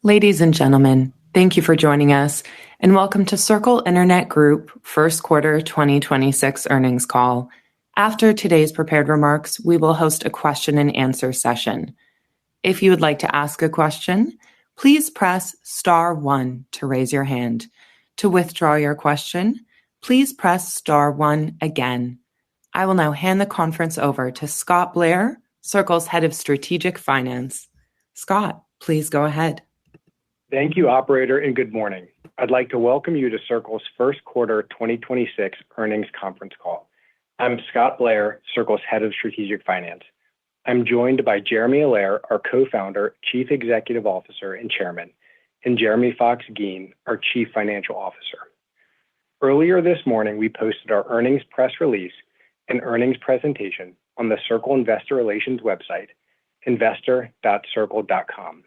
Ladies and gentlemen, thank you for joining us, and welcome to Circle Internet Group First Quarter 2026 Earnings Call. After today's prepared remarks, we will host a question and answer session. If you would like to ask a question, please press star one to raise your hand. To withdraw your question, please press star one again. I will now hand the conference over to Scott Blair, Circle's Head of Strategic Finance. Scott, please go ahead. Thank you, operator, and good morning. I'd like to welcome you to Circle's first quarter 2026 earnings conference call. I'm Scott Blair, Circle's Head of Strategic Finance. I'm joined by Jeremy Allaire, our Co-founder, Chief Executive Officer, and Chairman, and Jeremy Fox-Geen, our Chief Financial Officer. Earlier this morning, we posted our earnings press release and earnings presentation on the Circle Investor Relations website, investor.circle.com.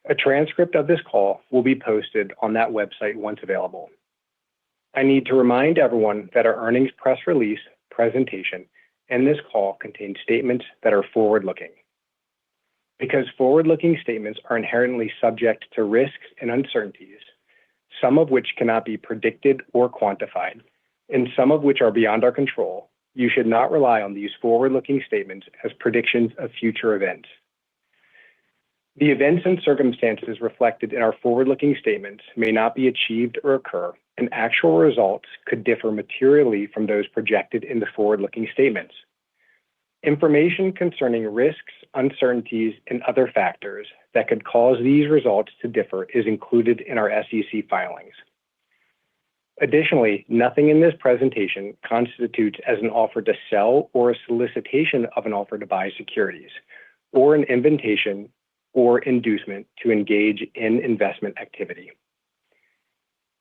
A transcript of this call will be posted on that website once available. I need to remind everyone that our earnings press release, presentation, and this call contain statements that are forward-looking. Because forward-looking statements are inherently subject to risks and uncertainties, some of which cannot be predicted or quantified, and some of which are beyond our control, you should not rely on these forward-looking statements as predictions of future events. The events and circumstances reflected in our forward-looking statements may not be achieved or occur, and actual results could differ materially from those projected in the forward-looking statements. Information concerning risks, uncertainties, and other factors that could cause these results to differ is included in our SEC filings. Additionally, nothing in this presentation constitutes as an offer to sell or a solicitation of an offer to buy securities, or an invitation or inducement to engage in investment activity.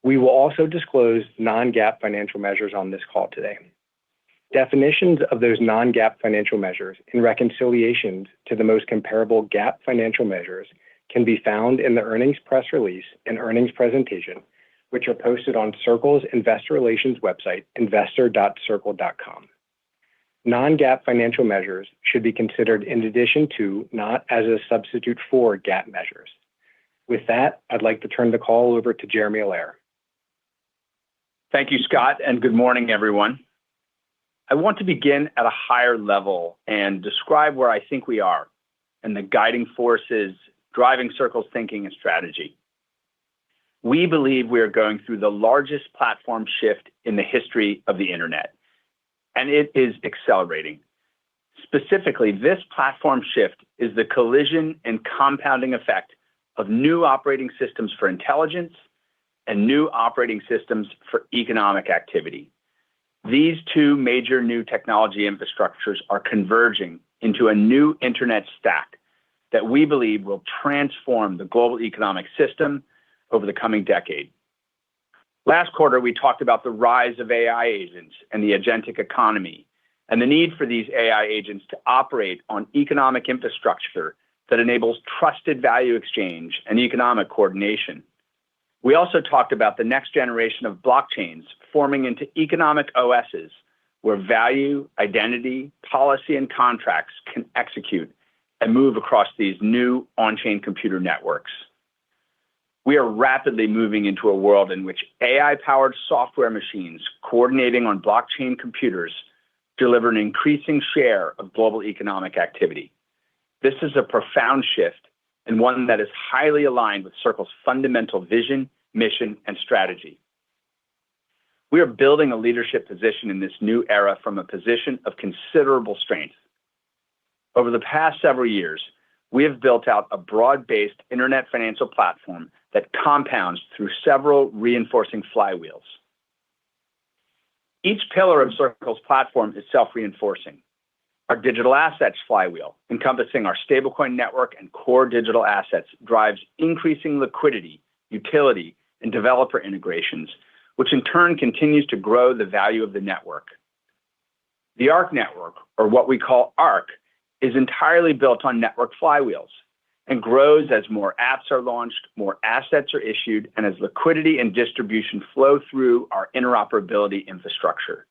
We will also disclose non-GAAP financial measures on this call today. Definitions of those non-GAAP financial measures and reconciliations to the most comparable GAAP financial measures can be found in the earnings press release and earnings presentation, which are posted on Circle's Investor Relations website, investor.circle.com. Non-GAAP financial measures should be considered in addition to, not as a substitute for, GAAP measures. With that, I'd like to turn the call over to Jeremy Allaire. Thank you, Scott, and good morning, everyone. I want to begin at a higher level and describe where I think we are and the guiding forces driving Circle's thinking and strategy. We believe we are going through the largest platform shift in the history of the internet, and it is accelerating. Specifically, this platform shift is the collision and compounding effect of new operating systems for intelligence and new operating systems for economic activity. These two major new technology infrastructures are converging into a new internet stack that we believe will transform the global economic system over the coming decade. Last quarter, we talked about the rise of AI agents and the agentic economy, and the need for these AI agents to operate on economic infrastructure that enables trusted value exchange and economic coordination. We also talked about the next generation of blockchains forming into economic OSs, where value, identity, policy, and contracts can execute and move across these new on-chain computer networks. We are rapidly moving into a world in which AI-powered software machines coordinating on blockchain computers deliver an increasing share of global economic activity. This is a profound shift and one that is highly aligned with Circle's fundamental vision, mission, and strategy. We are building a leadership position in this new era from a position of considerable strength. Over the past several years, we have built out a broad-based internet financial platform that compounds through several reinforcing flywheels. Each pillar of Circle's platform is self-reinforcing. Our digital assets flywheel, encompassing our stablecoin network and core digital assets, drives increasing liquidity, utility, and developer integrations, which in turn continues to grow the value of the network. The Arc network, or what we call Arc, is entirely built on network flywheels and grows as more apps are launched, more assets are issued, and as liquidity and distribution flow through our interoperability infrastructure.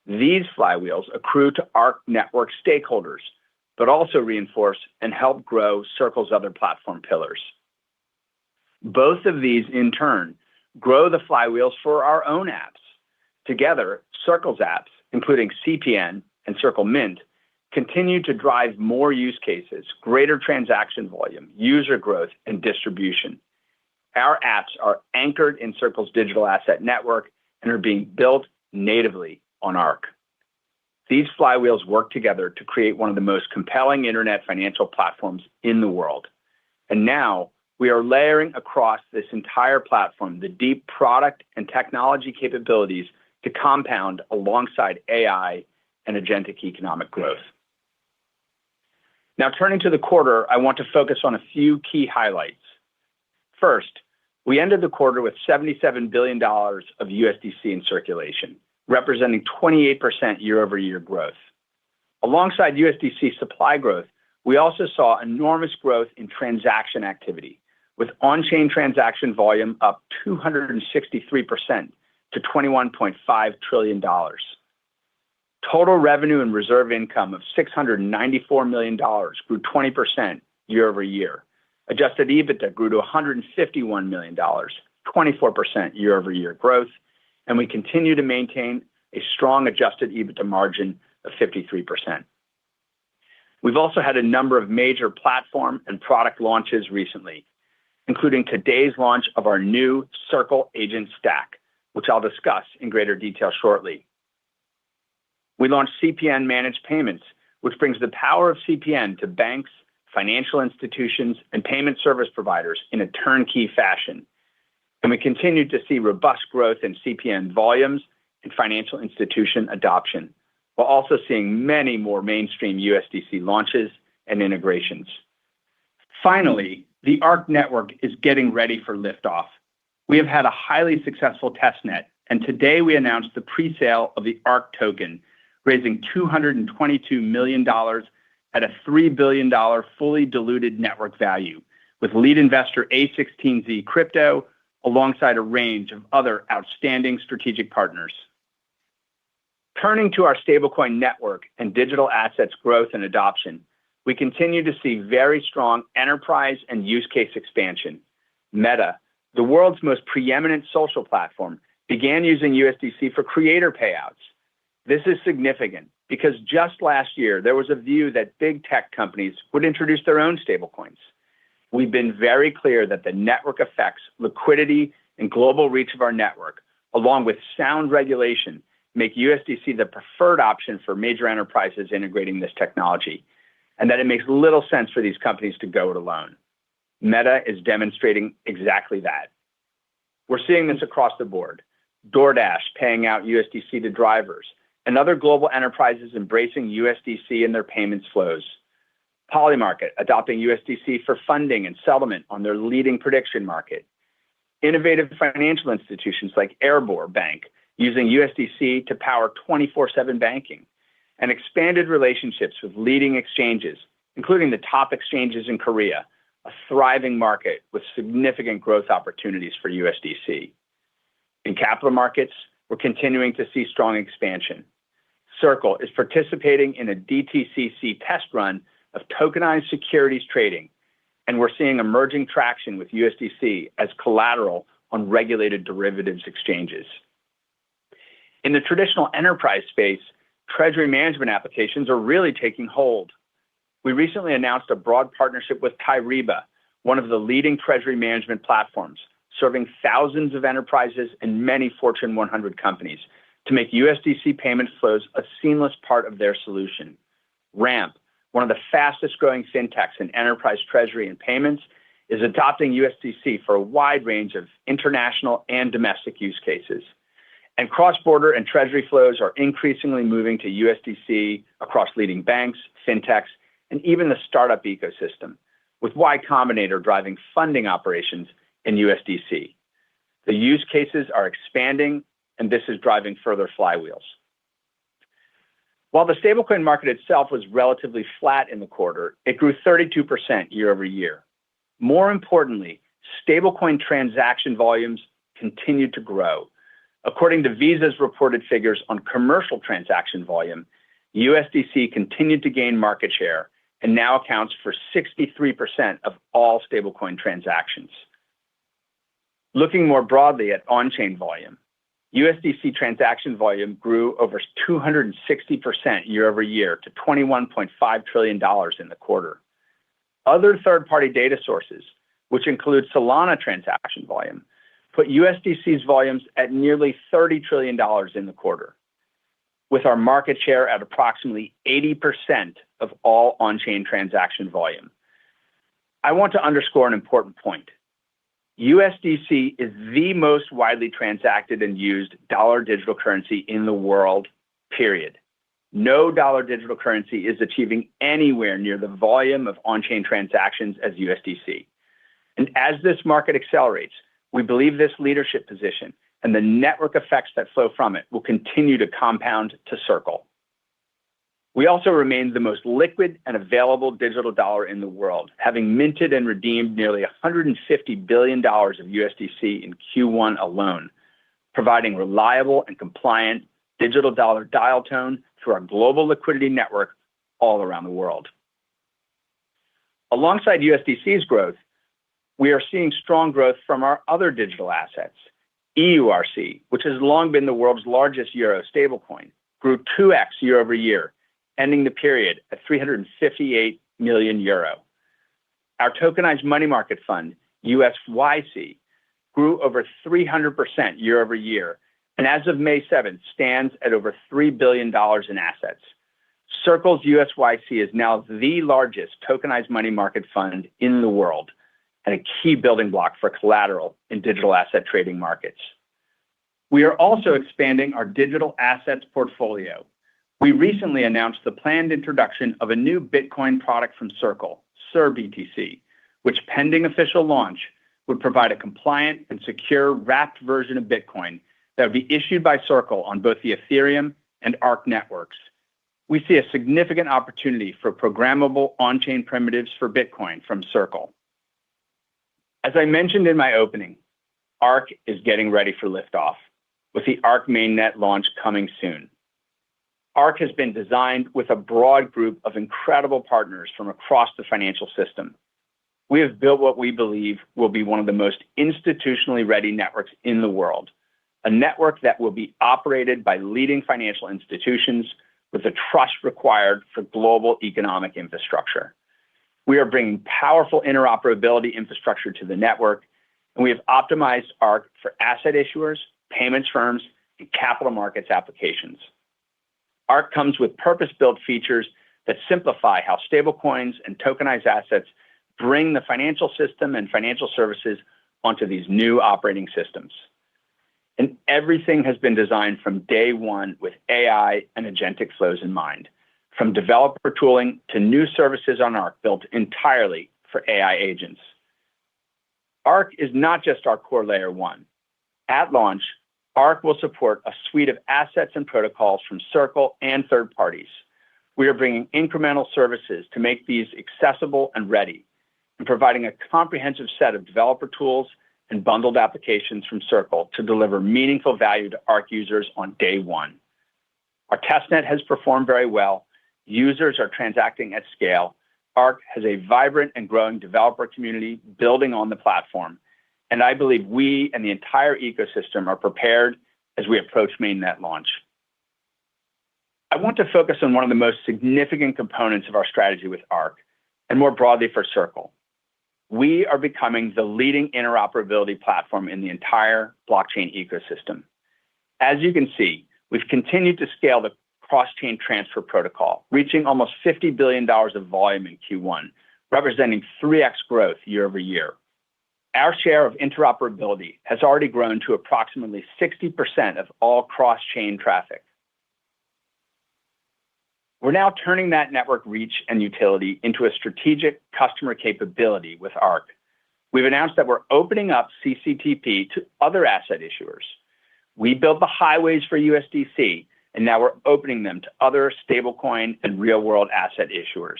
These flywheels accrue to Arc network stakeholders, but also reinforce and help grow Circle's other platform pillars. Both of these, in turn, grow the flywheels for our own apps. Together, Circle's apps, including CPN and Circle Mint, continue to drive more use cases, greater transaction volume, user growth, and distribution. Our apps are anchored in Circle's digital asset network and are being built natively on Arc. These flywheels work together to create one of the most compelling internet financial platforms in the world. And now we are layering across this entire platform the deep product and technology capabilities to compound alongside AI and agentic economic growth. Now, turning to the quarter, I want to focus on a few key highlights. First, we ended the quarter with $77 billion of USDC in circulation, representing 28% year-over-year growth. Alongside USDC supply growth, we also saw enormous growth in transaction activity, with on-chain transaction volume up 263% to $21.5 trillion. Total revenue and reserve income of $694 million grew 20% year-over-year. Adjusted EBITDA grew to $151 million, 24% year-over-year growth, and we continue to maintain a strong adjusted EBITDA margin of 53%. We've also had a number of major platform and product launches recently, including today's launch of our new Circle Agent Stack, which I'll discuss in greater detail shortly. We launched CPN Managed Payments, which brings the power of CPN to banks, financial institutions, and payment service providers in a turnkey fashion. And we continue to see robust growth in CPN volumes and financial institution adoption, while also seeing many more mainstream USDC launches and integrations. Finally, the Arc network is getting ready for liftoff. We have had a highly successful testnet, and today we announced the pre-sale of the Arc token, raising $222 million at a $3 billion fully diluted network value, with lead investor A16Z Crypto alongside a range of other outstanding strategic partners. Turning to our stablecoin network and digital assets growth and adoption, we continue to see very strong enterprise and use case expansion. Meta, the world's most preeminent social platform, began using USDC for creator payouts. This is significant because just last year, there was a view that big tech companies would introduce their own stablecoins. We've been very clear that the network effects, liquidity, and global reach of our network, along with sound regulation, make USDC the preferred option for major enterprises integrating this technology, and that it makes little sense for these companies to go it alone. Meta is demonstrating exactly that. We're seeing this across the board. DoorDash paying out USDC to drivers, and other global enterprises embracing USDC in their payments flows. Polymarket adopting USDC for funding and settlement on their leading prediction market. Innovative financial institutions like Airbor Bank using USDC to power 24/7 banking, and expanded relationships with leading exchanges, including the top exchanges in Korea, a thriving market with significant growth opportunities for USDC. In capital markets, we're continuing to see strong expansion. Circle is participating in a DTCC test run of tokenized securities trading, and we're seeing emerging traction with USDC as collateral on regulated derivatives exchanges. In the traditional enterprise space, treasury management applications are really taking hold. We recently announced a broad partnership with Kyriba, one of the leading treasury management platforms, serving thousands of enterprises and many Fortune 100 companies, to make USDC payment flows a seamless part of their solution. Ramp, one of the fastest growing fintechs in enterprise treasury and payments, is adopting USDC for a wide range of international and domestic use cases. And cross-border and treasury flows are increasingly moving to USDC across leading banks, fintechs, and even the startup ecosystem, with Y Combinator driving funding operations in USDC. The use cases are expanding, and this is driving further flywheels. While the stablecoin market itself was relatively flat in the quarter, it grew 32% year over year. More importantly, stablecoin transaction volumes continued to grow. According to Visa's reported figures on commercial transaction volume, USDC continued to gain market share and now accounts for 63% of all stablecoin transactions. Looking more broadly at on-chain volume, USDC transaction volume grew over 260% year over year to $21.5 trillion in the quarter. Other third-party data sources, which include Solana transaction volume, put USDC's volumes at nearly $30 trillion in the quarter, with our market share at approximately 80% of all on-chain transaction volume. I want to underscore an important point. USDC is the most widely transacted and used dollar digital currency in the world, period. No dollar digital currency is achieving anywhere near the volume of on-chain transactions as USDC. And as this market accelerates, we believe this leadership position and the network effects that flow from it will continue to compound to Circle. We also remain the most liquid and available digital dollar in the world, having minted and redeemed nearly $150 billion of USDC in Q1 alone, providing reliable and compliant digital dollar dial tone through our global liquidity network all around the world. Alongside USDC's growth, we are seeing strong growth from our other digital assets. EURC, which has long been the world's largest euro stablecoin, grew 2x year over year, ending the period at 358 million euro. Our tokenized money market fund, USYC, grew over 300% year over year, and as of May 7th, stands at over $3 billion in assets. Circle's USYC is now the largest tokenized money market fund in the world and a key building block for collateral in digital asset trading markets. We are also expanding our digital assets portfolio. We recently announced the planned introduction of a new Bitcoin product from Circle, CRBTC, which, pending official launch, would provide a compliant and secure wrapped version of Bitcoin that would be issued by Circle on both the Ethereum and Arc networks. We see a significant opportunity for programmable on-chain primitives for Bitcoin from Circle. As I mentioned in my opening, Arc is getting ready for liftoff, with the Arc mainnet launch coming soon. Arc has been designed with a broad group of incredible partners from across the financial system. We have built what we believe will be one of the most institutionally ready networks in the world, a network that will be operated by leading financial institutions with the trust required for global economic infrastructure. We are bringing powerful interoperability infrastructure to the network, and we have optimized Arc for asset issuers, payments firms, and capital markets applications. Arc comes with purpose-built features that simplify how stablecoins and tokenized assets bring the financial system and financial services onto these new operating systems. And everything has been designed from day one with AI and agentic flows in mind, from developer tooling to new services on Arc built entirely for AI agents. Arc is not just our core layer one. At launch, Arc will support a suite of assets and protocols from Circle and third parties. We are bringing incremental services to make these accessible and ready, and providing a comprehensive set of developer tools and bundled applications from Circle to deliver meaningful value to Arc users on day one. Our testnet has performed very well. Users are transacting at scale. Arc has a vibrant and growing developer community building on the platform, and I believe we and the entire ecosystem are prepared as we approach mainnet launch. I want to focus on one of the most significant components of our strategy with Arc, and more broadly for Circle. We are becoming the leading interoperability platform in the entire blockchain ecosystem. As you can see, we've continued to scale the cross-chain transfer protocol, reaching almost $50 billion of volume in Q1, representing 3x growth year over year. Our share of interoperability has already grown to approximately 60% of all cross-chain traffic. We're now turning that network reach and utility into a strategic customer capability with Arc. We've announced that we're opening up CCTP to other asset issuers. We built the highways for USDC, and now we're opening them to other stablecoin and real-world asset issuers.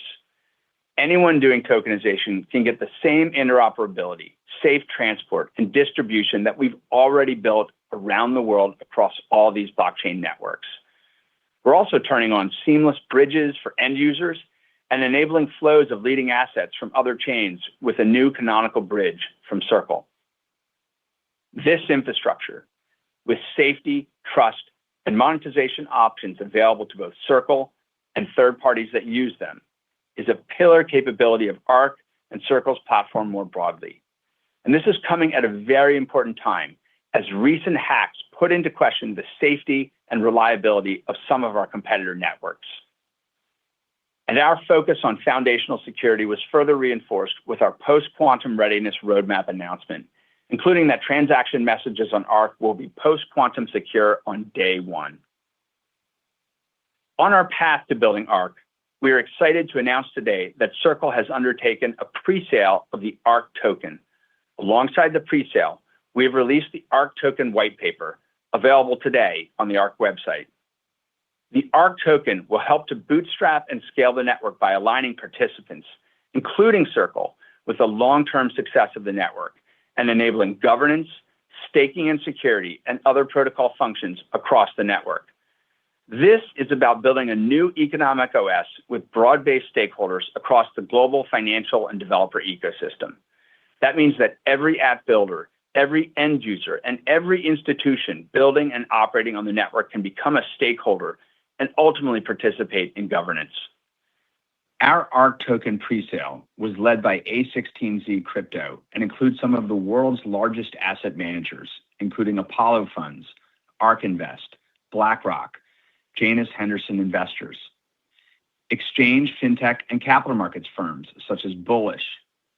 Anyone doing tokenization can get the same interoperability, safe transport, and distribution that we've already built around the world across all these blockchain networks. We're also turning on seamless bridges for end users and enabling flows of leading assets from other chains with a new canonical bridge from Circle. This infrastructure, with safety, trust, and monetization options available to both Circle and third parties that use them, is a pillar capability of Arc and Circle's platform more broadly. And this is coming at a very important time as recent hacks put into question the safety and reliability of some of our competitor networks. And our focus on foundational security was further reinforced with our post-quantum readiness roadmap announcement, including that transaction messages on Arc will be post-quantum secure on day one. On our path to building Arc, we are excited to announce today that Circle has undertaken a pre-sale of the Arc token. Alongside the pre-sale, we have released the Arc token white paper, available today on the Arc website. The Arc token will help to bootstrap and scale the network by aligning participants, including Circle, with the long-term success of the network and enabling governance, staking and security, and other protocol functions across the network. This is about building a new economic OS with broad-based stakeholders across the global financial and developer ecosystem. That means that every app builder, every end user, and every institution building and operating on the network can become a stakeholder and ultimately participate in governance. Our Arc token presale was led by A16Z Crypto and includes some of the world's largest asset managers, including Apollo Funds, Ark Invest, BlackRock, Janus Henderson Investors, exchange, fintech, and capital markets firms such as Bullish,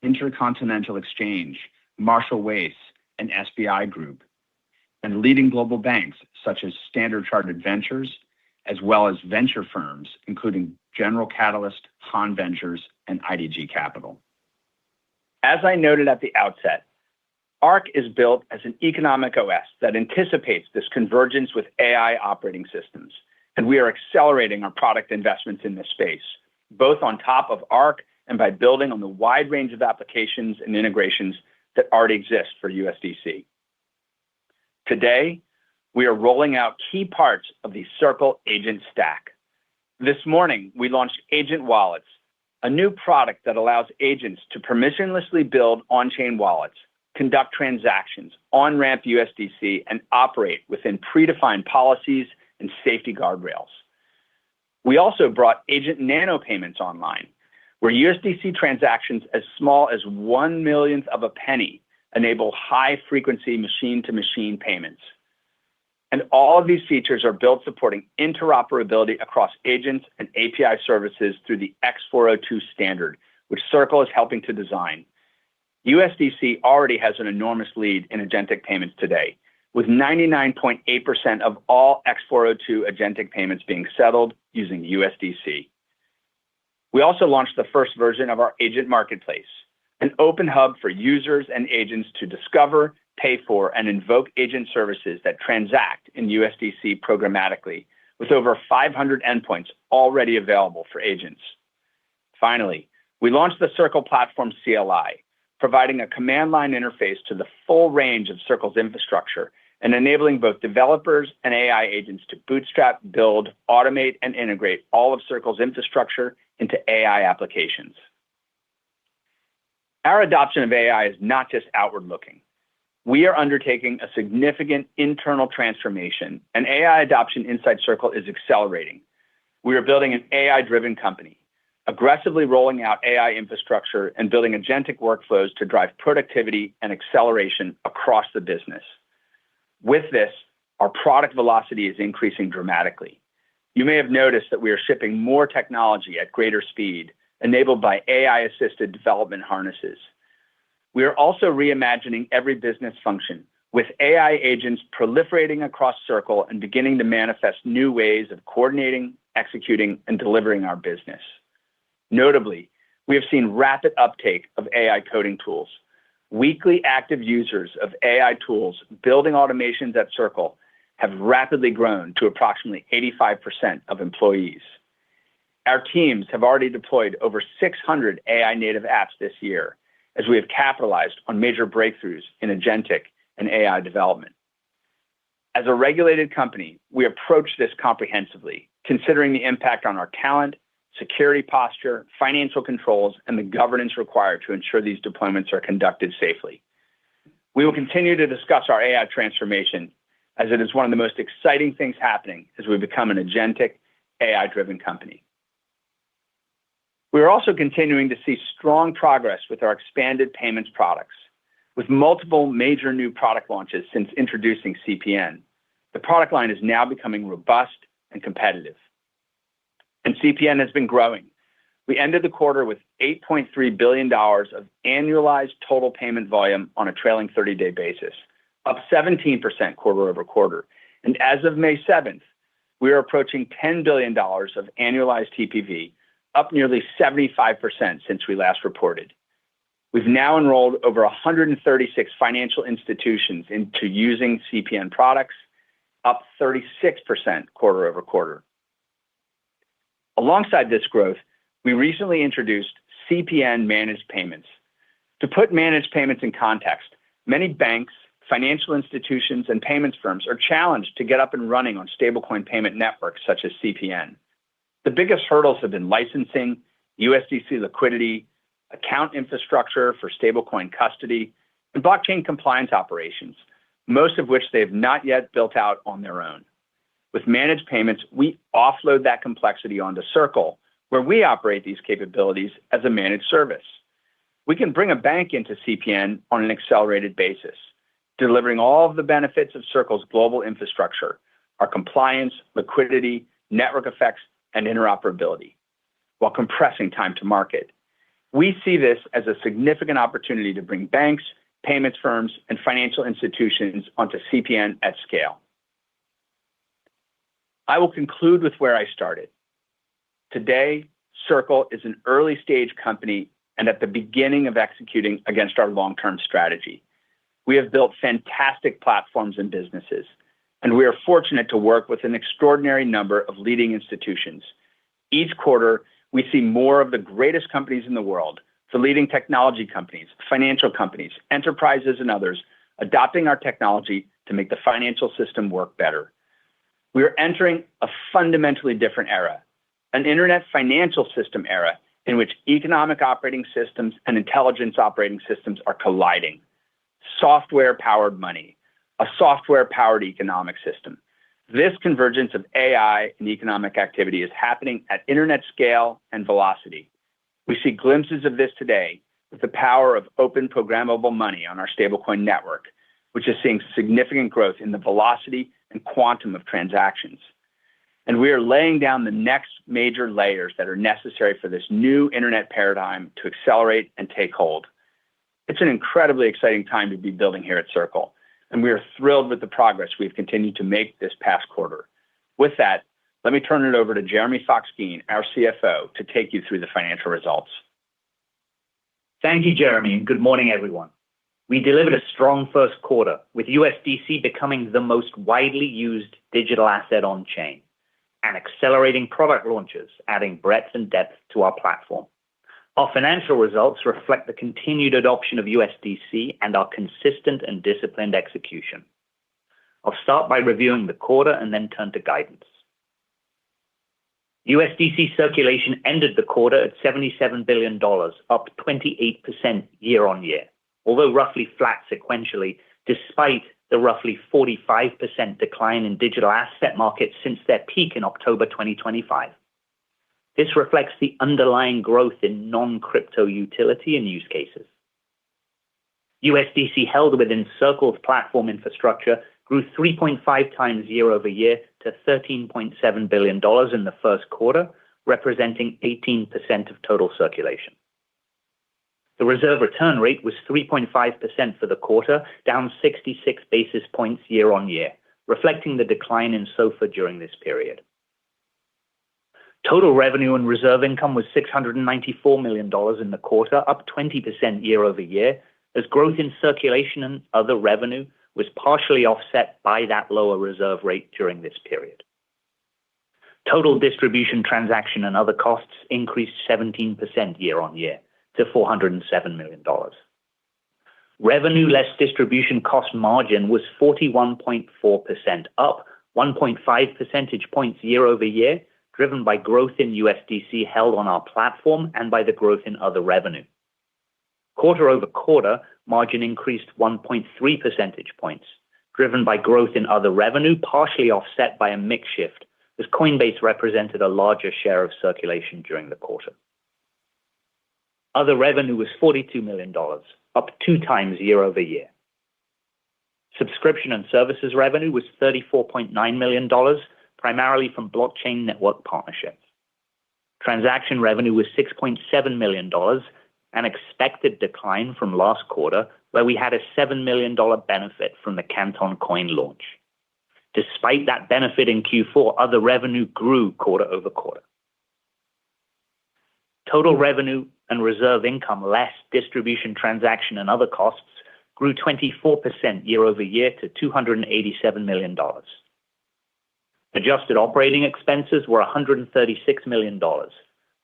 Intercontinental Exchange, Marshall Wace, and SBI Group, and leading global banks such as Standard Chartered Ventures, as well as venture firms, including General Catalyst, Han Ventures, and IDG Capital. As I noted at the outset, Arc is built as an economic OS that anticipates this convergence with AI operating systems, and we are accelerating our product investments in this space, both on top of Arc and by building on the wide range of applications and integrations that already exist for USDC. Today, we are rolling out key parts of the Circle agent stack. This morning, we launched Agent Wallets, a new product that allows agents to permissionlessly build on-chain wallets, conduct transactions, on-ramp USDC, and operate within predefined policies and safety guardrails. We also brought Agent Nano Payments online, where USDC transactions as small as 1/1,000,000th of a penny enable high-frequency machine-to-machine payments. And all of these features are built supporting interoperability across agents and API services through the X402 standard, which Circle is helping to design. USDC already has an enormous lead in agentic payments today, with 99.8% of all X402 agentic payments being settled using USDC. We also launched the first version of our Agent Marketplace, an open hub for users and agents to discover, pay for, and invoke agent services that transact in USDC programmatically, with over 500 endpoints already available for agents. Finally, we launched the Circle Platform CLI, providing a command line interface to the full range of Circle's infrastructure and enabling both developers and AI agents to bootstrap, build, automate, and integrate all of Circle's infrastructure into AI applications. Our adoption of AI is not just outward-looking. We are undertaking a significant internal transformation, and AI adoption inside Circle is accelerating. We are building an AI-driven company, aggressively rolling out AI infrastructure and building agentic workflows to drive productivity and acceleration across the business. With this, our product velocity is increasing dramatically. You may have noticed that we are shipping more technology at greater speed, enabled by AI-assisted development harnesses. We are also reimagining every business function, with AI agents proliferating across Circle and beginning to manifest new ways of coordinating, executing, and delivering our business. Notably, we have seen rapid uptake of AI coding tools. Weekly active users of AI tools building automations at Circle have rapidly grown to approximately 85% of employees. Our teams have already deployed over 600 AI native apps this year, as we have capitalized on major breakthroughs in agentic and AI development. As a regulated company, we approach this comprehensively, considering the impact on our talent, security posture, financial controls, and the governance required to ensure these deployments are conducted safely. We will continue to discuss our AI transformation as it is one of the most exciting things happening as we become an agentic, AI-driven company. We are also continuing to see strong progress with our expanded payments products. With multiple major new product launches since introducing CPN, the product line is now becoming robust and competitive. And CPN has been growing. We ended the quarter with $8.3 billion of annualized total payment volume on a trailing 30-day basis, up 17% quarter over quarter. And as of May 7th, we are approaching $10 billion of annualized TPV, up nearly 75% since we last reported. We've now enrolled over 136 financial institutions into using CPN products, up 36% quarter over quarter. Alongside this growth, we recently introduced CPN Managed Payments. To put managed payments in context, many banks, financial institutions, and payments firms are challenged to get up and running on stablecoin payment networks such as CPN. The biggest hurdles have been licensing, USDC liquidity, account infrastructure for stablecoin custody, and blockchain compliance operations, most of which they have not yet built out on their own. With managed payments, we offload that complexity onto Circle, where we operate these capabilities as a managed service. We can bring a bank into CPN on an accelerated basis, delivering all of the benefits of Circle's global infrastructure, our compliance, liquidity, network effects, and interoperability, while compressing time to market. We see this as a significant opportunity to bring banks, payments firms, and financial institutions onto CPN at scale. I will conclude with where I started. Today, Circle is an early-stage company and at the beginning of executing against our long-term strategy. We have built fantastic platforms and businesses, and we are fortunate to work with an extraordinary number of leading institutions. Each quarter, we see more of the greatest companies in the world, the leading technology companies, financial companies, enterprises, and others, adopting our technology to make the financial system work better. We are entering a fundamentally different era, an internet financial system era in which economic operating systems and intelligence operating systems are colliding. Software-powered money, a software-powered economic system. This convergence of AI and economic activity is happening at internet scale and velocity. We see glimpses of this today with the power of open programmable money on our stablecoin network, which is seeing significant growth in the velocity and quantum of transactions. And we are laying down the next major layers that are necessary for this new internet paradigm to accelerate and take hold. It's an incredibly exciting time to be building here at Circle, and we are thrilled with the progress we've continued to make this past quarter. With that, let me turn it over to Jeremy Fox-Geen, our CFO, to take you through the financial results. Thank you, Jeremy, and good morning, everyone. We delivered a strong first quarter, with USDC becoming the most widely used digital asset on chain, and accelerating product launches, adding breadth and depth to our platform. Our financial results reflect the continued adoption of USDC and our consistent and disciplined execution. I'll start by reviewing the quarter and then turn to guidance. USDC circulation ended the quarter at $77 billion, up 28% year on year, although roughly flat sequentially, despite the roughly 45% decline in digital asset markets since their peak in October 2025. This reflects the underlying growth in non-crypto utility and use cases. USDC held within Circle's platform infrastructure grew 3.5 times year over year to $13.7 billion in the first quarter, representing 18% of total circulation. The reserve return rate was 3.5% for the quarter, down 66 basis points year on year, reflecting the decline in SOFR during this period. Total revenue and reserve income was $694 million in the quarter, up 20% year over year, as growth in circulation and other revenue was partially offset by that lower reserve rate during this period. Total distribution, transaction, and other costs increased 17% year on year to $407 million. Revenue less distribution cost margin was 41.4%, up 1.5 percentage points year over year, driven by growth in USDC held on our platform and by the growth in other revenue. Quarter-over-quarter, margin increased 1.3 percentage points, driven by growth in other revenue, partially offset by a mix shift, as Coinbase represented a larger share of circulation during the quarter. Other revenue was $42 million, up 2 times year-over-year. Subscription and services revenue was $34.9 million, primarily from blockchain network partnerships. Transaction revenue was $6.7 million, an expected decline from last quarter, where we had a $7 million benefit from the Canton Coin launch. Despite that benefit in Q4, other revenue grew quarter-over-quarter. Total revenue and reserve income, less distribution, transaction, and other costs, grew 24% year-over-year to $287 million. Adjusted operating expenses were $136 million,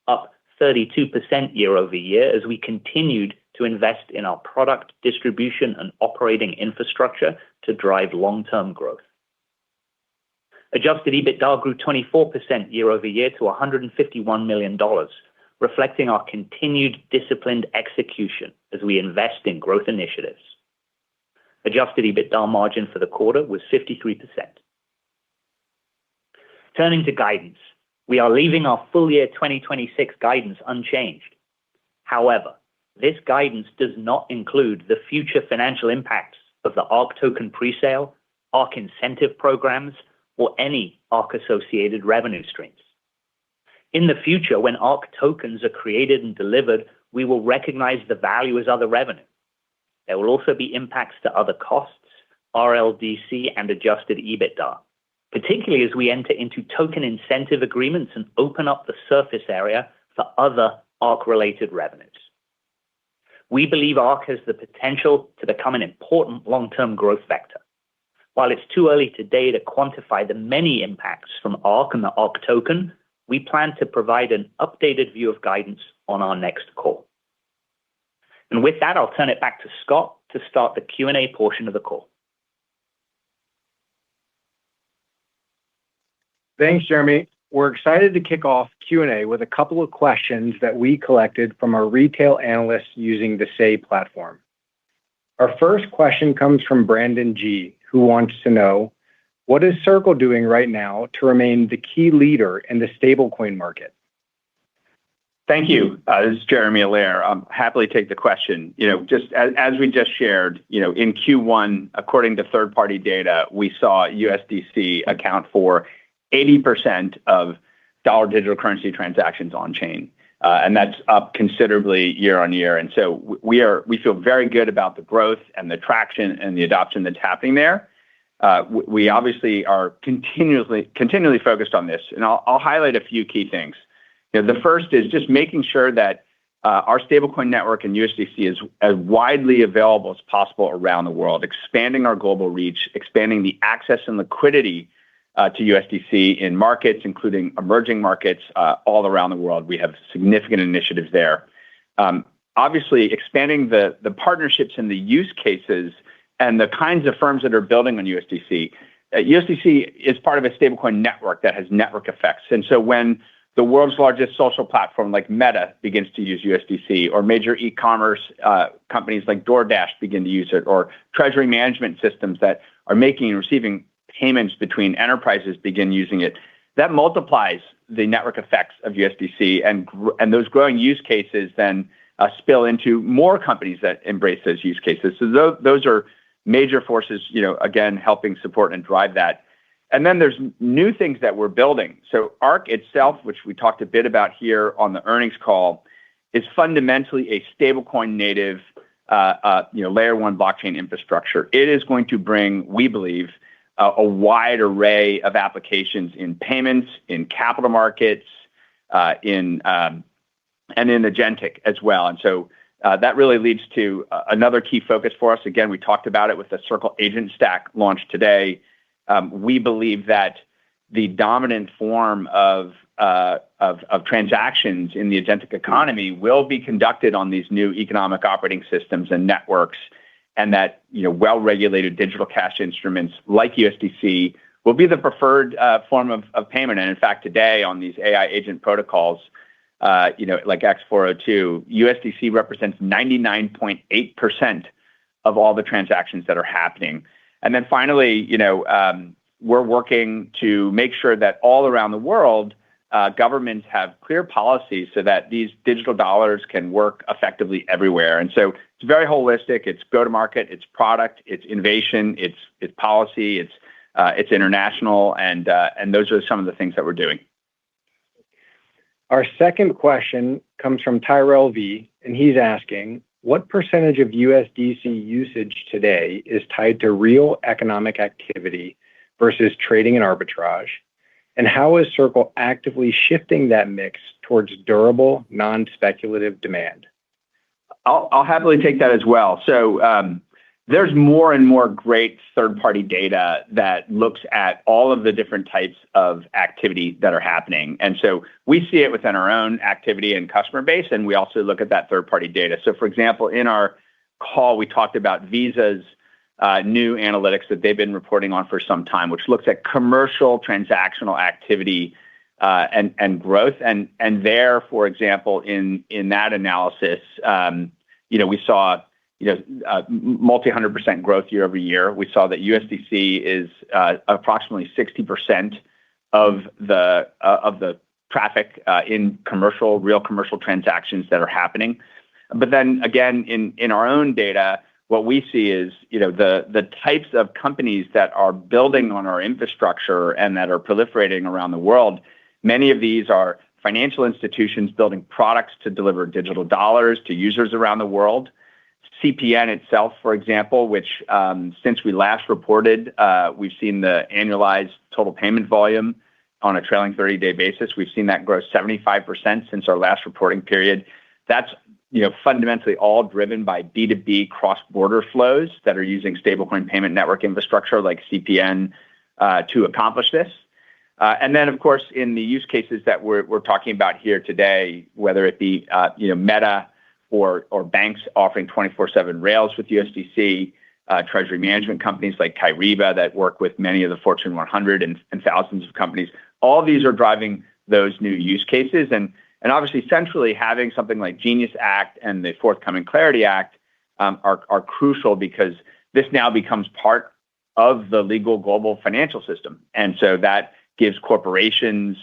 up 32% year-over-year as we continued to invest in our product distribution and operating infrastructure to drive long-term growth. Adjusted EBITDA grew 24% year-over-year to $151 million, reflecting our continued disciplined execution as we invest in growth initiatives. Adjusted EBITDA margin for the quarter was 53%. Turning to guidance, we are leaving our full year 2026 guidance unchanged. However, this guidance does not include the future financial impacts of the ARC token presale, ARC incentive programs, or any ARC-associated revenue streams. In the future, when ARC tokens are created and delivered, we will recognize the value as other revenue. There will also be impacts to other costs, RLDC, and adjusted EBITDA, particularly as we enter into token incentive agreements and open up the surface area for other ARC-related revenues. We believe ARC has the potential to become an important long-term growth vector. While it's too early today to quantify the many impacts from ARC and the ARC token, we plan to provide an updated view of guidance on our next call. And with that, I'll turn it back to Scott to start the Q&A portion of the call. Thanks, Jeremy. We're excited to kick off Q&A with a couple of questions that we collected from our retail analysts using the Say platform. Our first question comes from Brandon G., who wants to know, what is Circle doing right now to remain the key leader in the stablecoin market? Thank you. This is Jeremy Allaire. Happily take the question. Just as we just shared, in Q1, according to third-party data, we saw USDC account for 80% of dollar digital currency transactions on chain. And that's up considerably year on year. And so we feel very good about the growth and the traction and the adoption that's happening there. We obviously are continually focused on this. And I'll highlight a few key things. The first is just making sure that our stablecoin network and USDC is as widely available as possible around the world, expanding our global reach, expanding the access and liquidity to USDC in markets, including emerging markets all around the world. We have significant initiatives there. Obviously, expanding the partnerships and the use cases and the kinds of firms that are building on USDC. USDC is part of a stablecoin network that has network effects. And so when the world's largest social platform like Meta begins to use USDC, or major e-commerce companies like DoorDash begin to use it, or treasury management systems that are making and receiving payments between enterprises begin using it, that multiplies the network effects of USDC, and those growing use cases then spill into more companies that embrace those use cases. So those are major forces, again, helping support and drive that. And then there's new things that we're building. So ARC itself, which we talked a bit about here on the earnings call, is fundamentally a stablecoin native, layer one blockchain infrastructure. It is going to bring, we believe, a wide array of applications in payments, in capital markets, and in agentic as well. And so that really leads to another key focus for us. Again, we talked about it with the Circle Agent Stack launch today. We believe that the dominant form of transactions in the agentic economy will be conducted on these new economic operating systems and networks, and that well-regulated digital cash instruments like USDC will be the preferred form of payment. And in fact, today on these AI agent protocols, like X402, USDC represents 99.8% of all the transactions that are happening. And then finally, we're working to make sure that all around the world, governments have clear policies so that these digital dollars can work effectively everywhere. And so it's very holistic. It's go-to-market, it's product, it's innovation, it's policy, it's international, and those are some of the things that we're doing. Our second question comes from Tyrell V, and he's asking, what percentage of USDC usage today is tied to real economic activity versus trading and arbitrage? And how is Circle actively shifting that mix towards durable, non-speculative demand? I'll happily take that as well. So there's more and more great third-party data that looks at all of the different types of activity that are happening. And so we see it within our own activity and customer base, and we also look at that third-party data. So for example, in our call, we talked about Visa's new analytics that they've been reporting on for some time, which looks at commercial transactional activity and growth. And there, for example, in that analysis, we saw multi-100% growth year over year. We saw that USDC is approximately 60% of the traffic in real commercial transactions that are happening. But then again, in our own data, what we see is the types of companies that are building on our infrastructure and that are proliferating around the world. Many of these are financial institutions building products to deliver digital dollars to users around the world. CPN itself, for example, which since we last reported, we've seen the annualized total payment volume on a trailing 30-day basis. We've seen that grow 75% since our last reporting period. That's fundamentally all driven by B2B cross-border flows that are using stablecoin payment network infrastructure like CPN to accomplish this. And then, of course, in the use cases that we're talking about here today, whether it be Meta or banks offering 24/7 rails with USDC, treasury management companies like Kyriba that work with many of the Fortune 100 and thousands of companies, all these are driving those new use cases. And obviously, centrally, having something like Genius Act and the forthcoming Clarity Act are crucial because this now becomes part of the legal global financial system. And so that gives corporations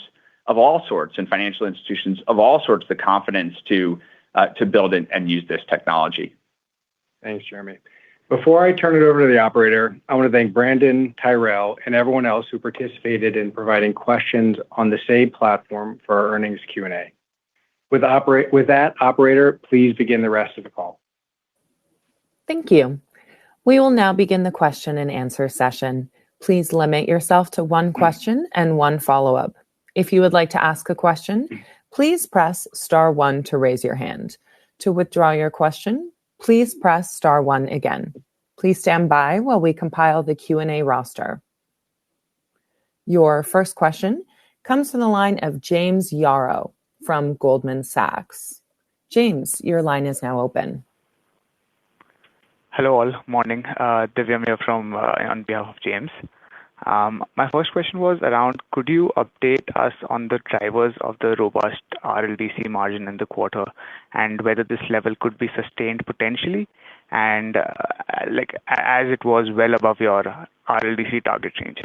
of all sorts and financial institutions of all sorts the confidence to build and use this technology. Thanks, Jeremy. Before I turn it over to the operator, I want to thank Brandon, Tyrell, and everyone else who participated in providing questions on the Say platform for our earnings Q&A. With that, operator, please begin the rest of the call. Thank you. We will now begin the question and answer session. Please limit yourself to one question and one follow-up. If you would like to ask a question, please press *1 to raise your hand. To withdraw your question, please press *1 again. Please stand by while we compile the Q&A roster. Your first question comes from the line of James Yarrow from Goldman Sachs. James, your line is now open. Hello all. Morning. Divyam here on behalf of James. My first question was around, could you update us on the drivers of the robust RLDC margin in the quarter and whether this level could be sustained potentially and as it was well above your RLDC target range?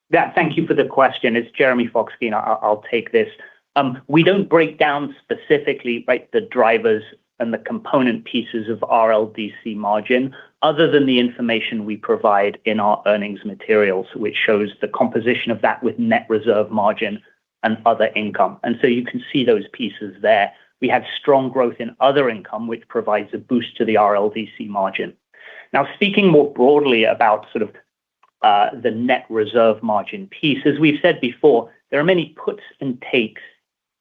Yeah, thank you for the question. It's Jeremy Fox-Geen. I'll take this. We don't break down specifically the drivers and the component pieces of RLDC margin other than the information we provide in our earnings materials, which shows the composition of that with net reserve margin and other income. And so you can see those pieces there. We had strong growth in other income, which provides a boost to the RLDC margin. Now, speaking more broadly about sort of the net reserve margin piece, as we've said before, there are many puts and takes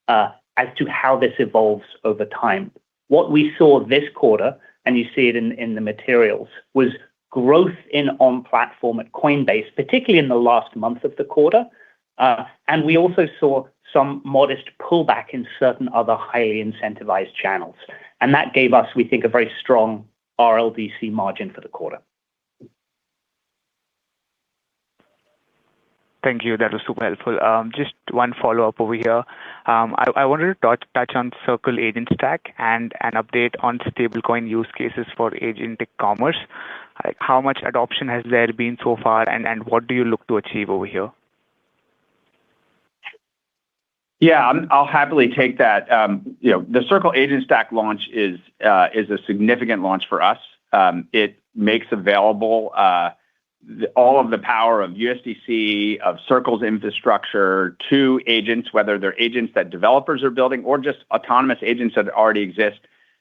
as to how this evolves over time. What we saw this quarter, and you see it in the materials, was growth in on-platform at Coinbase, particularly in the last month of the quarter. And we also saw some modest pullback in certain other highly incentivized channels. And that gave us, we think, a very strong RLDC margin for the quarter. Thank you. That was super helpful. Just one follow-up over here. I wanted to touch on Circle Agent Stack and an update on stablecoin use cases for agentic commerce. Like, how much adoption has there been so far, and what do you look to achieve over here? Yeah, I'll happily take that. The Circle Agent Stack launch is a significant launch for us. It makes available all of the power of USDC, of Circle's infrastructure to agents, whether they're agents that developers are building or just autonomous agents that already exist,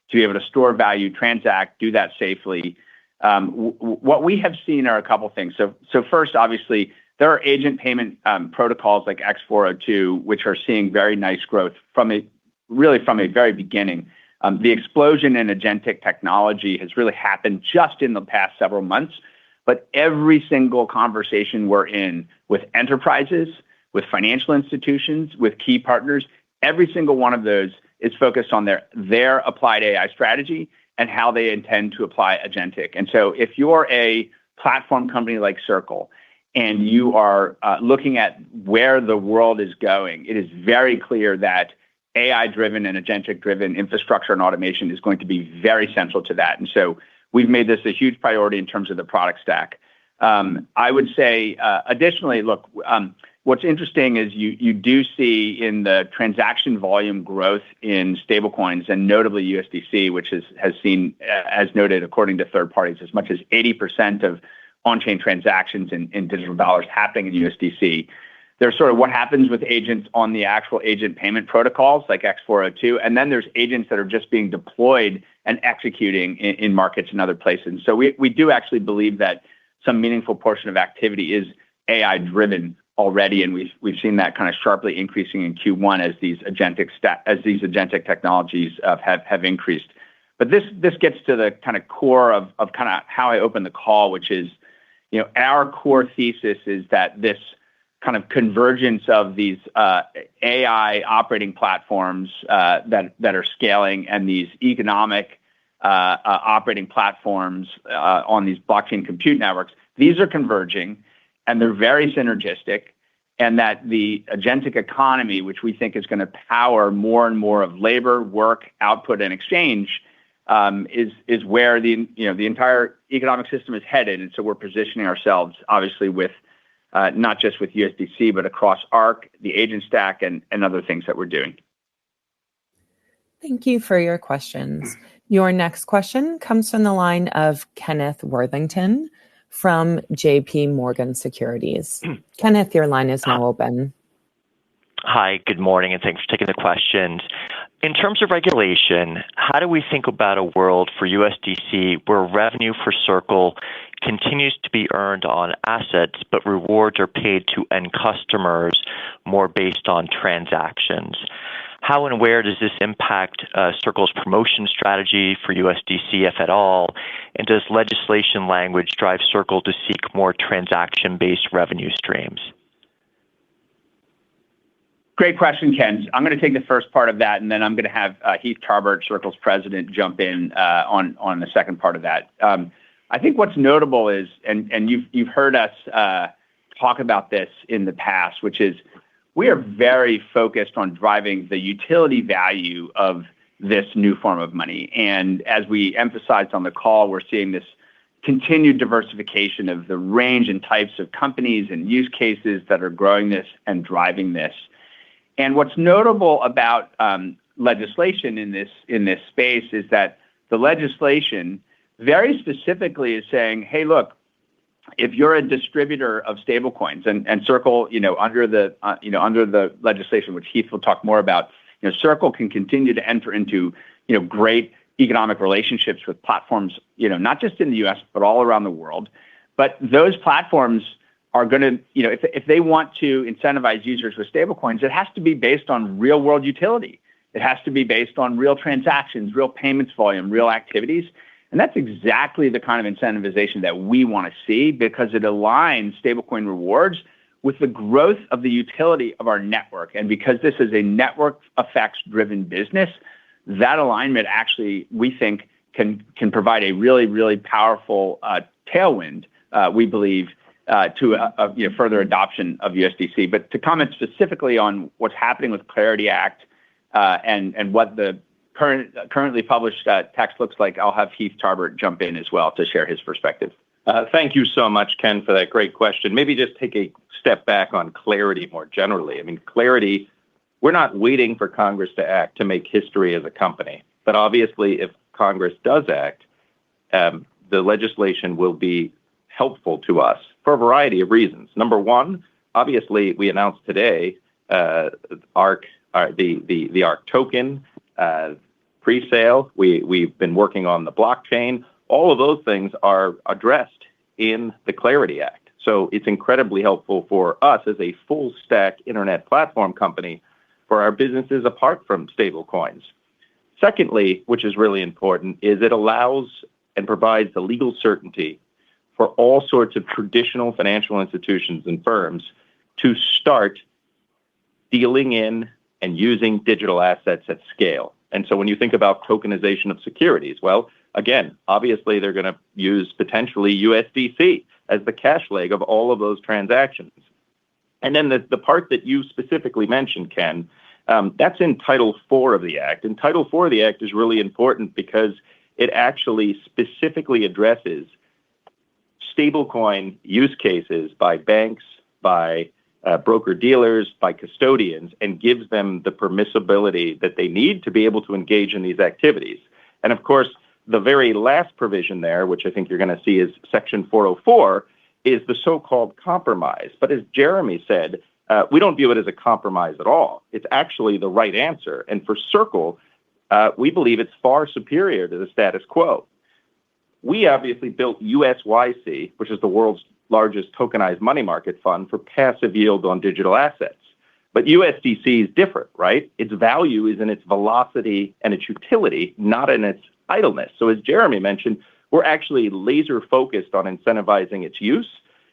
to be able to store value, transact, do that safely. What we have seen are a couple things. So first, obviously, there are agent payment protocols like X402, which are seeing very nice growth from a very beginning. The explosion in agentic technology has really happened just in the past several months, but every single conversation we're in with enterprises, with financial institutions, with key partners, every single one of those is focused on their applied AI strategy and how they intend to apply agentic. And so if you're a platform company like Circle and you are looking at where the world is going, it is very clear that AI-driven and agentic-driven infrastructure and automation is going to be very central to that. And so we've made this a huge priority in terms of the product stack. I would say, additionally, look, what's interesting is you do see in the transaction volume growth in stablecoins and notably USDC, which has seen, as noted, according to third parties, as much as 80% of on-chain transactions in digital dollars happening in USDC. There's sort of what happens with agents on the actual agent payment protocols like X402, and then there's agents that are just being deployed and executing in markets and other places. So we do actually believe that some meaningful portion of activity is AI-driven already, and we've seen that kind of sharply increasing in Q1 as these agentic technologies have increased. But this gets to the kind of core of kind of how I opened the call, which is, our core thesis is that this kind of convergence of these AI operating platforms that are scaling and these economic operating platforms on these blockchain compute networks, these are converging and they're very synergistic, and that the agentic economy, which we think is going to power more and more of labor, work, output, and exchange, is where the entire economic system is headed. And so we're positioning ourselves, obviously, with not just with USDC, but across ARC, the agent stack, and other things that we're doing. Thank you for your questions. Your next question comes from the line of Kenneth Worthington from JP Morgan Securities. Kenneth, your line is now open. Hi, good morning, and thanks for taking the questions. In terms of regulation, how do we think about a world for USDC where revenue for Circle continues to be earned on assets, but rewards are paid to end customers more based on transactions? How and where does this impact Circle's promotion strategy for USDC, if at all? And does legislation language drive Circle to seek more transaction-based revenue streams? Great question, Ken. I'm going to take the first part of that, and then I'm going to have Heath Tarbert, Circle's president, jump in on the second part of that. I think what's notable is, and you've heard us talk about this in the past, which is we are very focused on driving the utility value of this new form of money. And as we emphasized on the call, we're seeing this continued diversification of the range and types of companies and use cases that are growing this and driving this. And what's notable about legislation in this space is that the legislation very specifically is saying, hey, look, if you're a distributor of stablecoins and Circle, under the legislation, which Heath will talk more about, Circle can continue to enter into, great economic relationships with platforms, not just in the US, but all around the world. But those platforms are going to, if they want to incentivize users with stablecoins, it has to be based on real world utility. It has to be based on real transactions, real payments volume, real activities. And that's exactly the kind of incentivization that we want to see, because it aligns stablecoin rewards with the growth of the utility of our network. And because this is a network effects driven business, that alignment actually, we think, can provide a really, really powerful tailwind, we believe, to further adoption of USDC. But to comment specifically on what's happening with Clarity Act and what the currently published text looks like, I'll have Heath Tarbert jump in as well to share his perspective. Thank you so much, Ken, for that great question. Maybe just take a step back on Clarity more generally. I mean, Clarity, we're not waiting for Congress to act to make history as a company. But obviously, if Congress does act, the legislation will be helpful to us for a variety of reasons. Number one, obviously, we announced today ARC, the ARC token pre-sale. We've been working on the blockchain. All of those things are addressed in the Clarity Act. So it's incredibly helpful for us as a full stack internet platform company for our businesses apart from stable coins. Secondly, which is really important, is it allows and provides the legal certainty for all sorts of traditional financial institutions and firms to start dealing in and using digital assets at scale. And so when you think about tokenization of securities, well, again, obviously they're going to use potentially USDC as the cash leg of all of those transactions. And then the part that you specifically mentioned, Ken, that's in Title IV of the Act. And Title IV of the Act is really important because it actually specifically addresses stablecoin use cases by banks, by broker-dealers, by custodians, and gives them the permissibility that they need to be able to engage in these activities. And of course, the very last provision there, which I think you're going to see is Section 404, is the so-called compromise. But as Jeremy said, we don't view it as a compromise at all. It's actually the right answer. And for Circle, we believe it's far superior to the status quo. We obviously built USYC, which is the world's largest tokenized money market fund for passive yield on digital assets. But USDC is different, right? Its value is in its velocity and its utility, not in its idleness. So as Jeremy mentioned, we're actually laser focused on incentivizing its use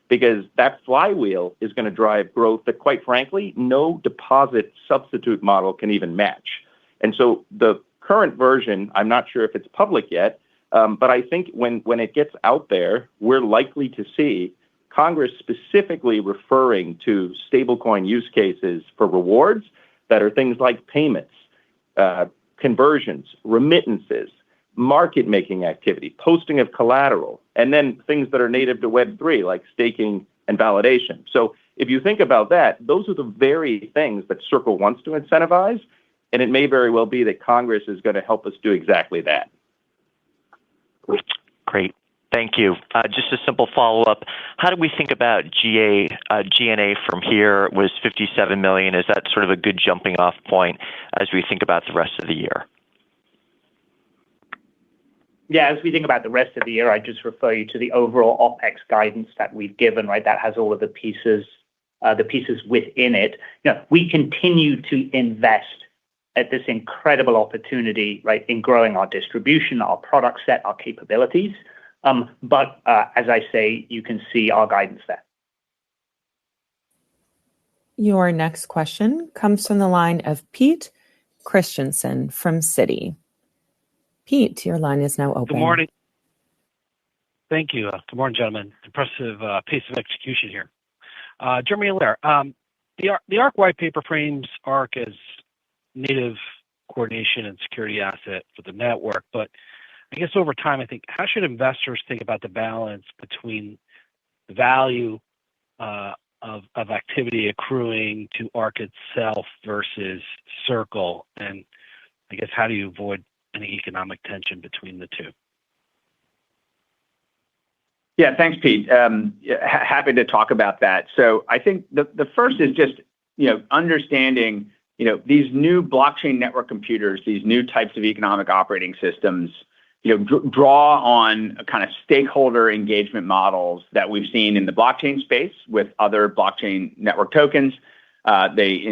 because that flywheel is going to drive growth that, quite frankly, no deposit substitute model can even match. And so the current version, I'm not sure if it's public yet, but I think when it gets out there, we're likely to see Congress specifically referring to stablecoin use cases for rewards that are things like payments, conversions, remittances, market-making activity, posting of collateral, and then things that are native to Web3 like staking and validation. So if you think about that, those are the very things that Circle wants to incentivize, and it may very well be that Congress is going to help us do exactly that. Great. Thank you. Just a simple follow-up. How do we think about G&A from here? It was $57 million. Is that sort of a good jumping off point as we think about the rest of the year? Yeah, as we think about the rest of the year, I just refer you to the overall OPEX guidance that we've given, right? That has all of the pieces within it. You know, we continue to invest at this incredible opportunity, right, in growing our distribution, our product set, our capabilities. But as I say, you can see our guidance there. Your next question comes from the line of Pete Christensen from Citi. Pete, your line is now open. Good morning. Thank you. Good morning, gentlemen. Impressive pace of execution here. Jeremy and Lair, the ARC white paper frames ARC as native coordination and security asset for the network. But I guess over time, I think, how should investors think about the balance between the value of activity accruing to ARC itself versus Circle? And I guess, how do you avoid any economic tension between the two? Yeah, thanks, Pete. Happy to talk about that. So I think the first is just, understanding, these new blockchain network computers, these new types of economic operating systems, draw on a kind of stakeholder engagement models that we've seen in the blockchain space with other blockchain network tokens. They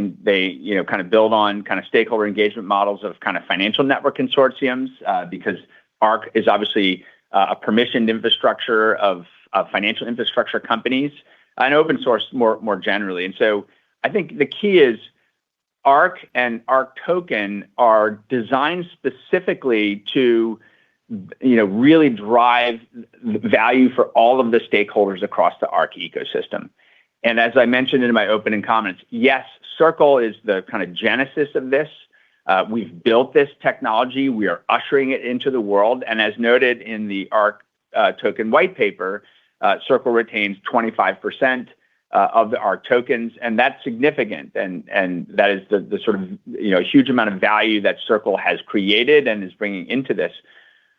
kind of build on kind of stakeholder engagement models of kind of financial network consortiums because ARC is obviously a permissioned infrastructure of financial infrastructure companies and open source more generally. And so I think the key is ARC and ARC token are designed specifically to really drive value for all of the stakeholders across the Arc ecosystem. And as I mentioned in my opening comments, yes, Circle is the kind of genesis of this. We've built this technology. We are ushering it into the world. And as noted in the Arc token white paper, Circle retains 25% of the Arc tokens, and that's significant. And that is the sort of huge amount of value that Circle has created and is bringing into this.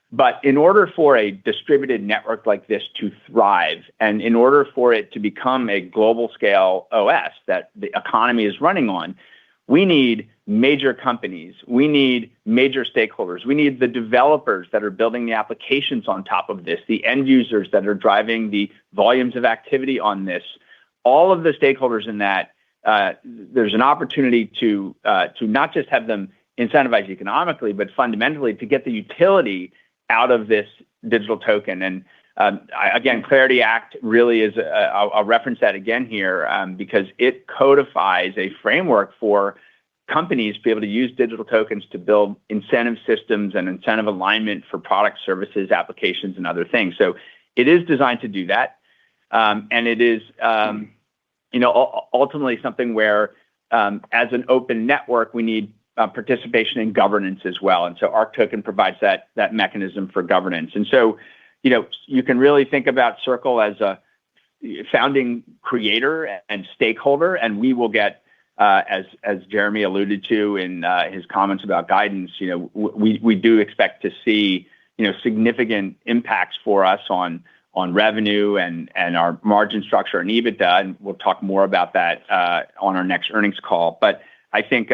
But in order for a distributed network like this to thrive, and in order for it to become a global scale OS that the economy is running on, we need major companies. We need major stakeholders. We need the developers that are building the applications on top of this, the end users that are driving the volumes of activity on this. All of the stakeholders in that, there's an opportunity to not just have them incentivized economically, but fundamentally to get the utility out of this digital token. And again, Clarity Act really is, I'll reference that again here because it codifies a framework for companies to be able to use digital tokens to build incentive systems and incentive alignment for product, services, applications, and other things. So it is designed to do that. And it is, ultimately something where as an open network, we need participation in governance as well. And so Arc token provides that mechanism for governance. And so, you can really think about Circle as a founding creator and stakeholder, and we will get, as Jeremy alluded to in his comments about guidance, we do expect to see, significant impacts for us on revenue and our margin structure and EBITDA, and we'll talk more about that on our next earnings call. But I think,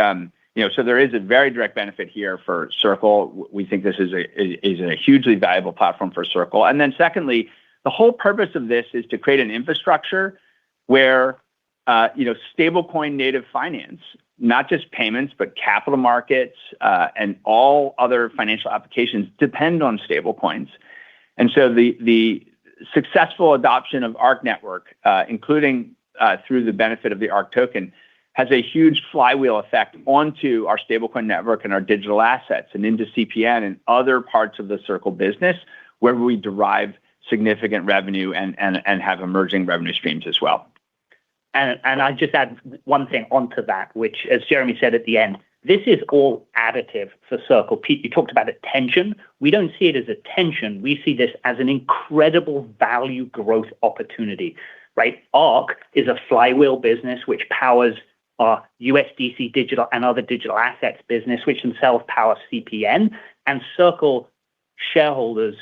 so there is a very direct benefit here for Circle. We think this is a hugely valuable platform for Circle. And then secondly, the whole purpose of this is to create an infrastructure where, stablecoin native finance, not just payments, but capital markets and all other financial applications depend on stablecoins. And so the successful adoption of Arc Network, including through the benefit of the Arc token, has a huge flywheel effect onto our stablecoin network and our digital assets and into CPN and other parts of the Circle business where we derive significant revenue and have emerging revenue streams as well. And I just add one thing onto that, which, as Jeremy said at the end, this is all additive for Circle. Pete, you talked about attention. We don't see it as attention. We see this as an incredible value growth opportunity, right? Arc is a flywheel business which powers our USDC digital and other digital assets business, which themselves power CPN, and Circle shareholders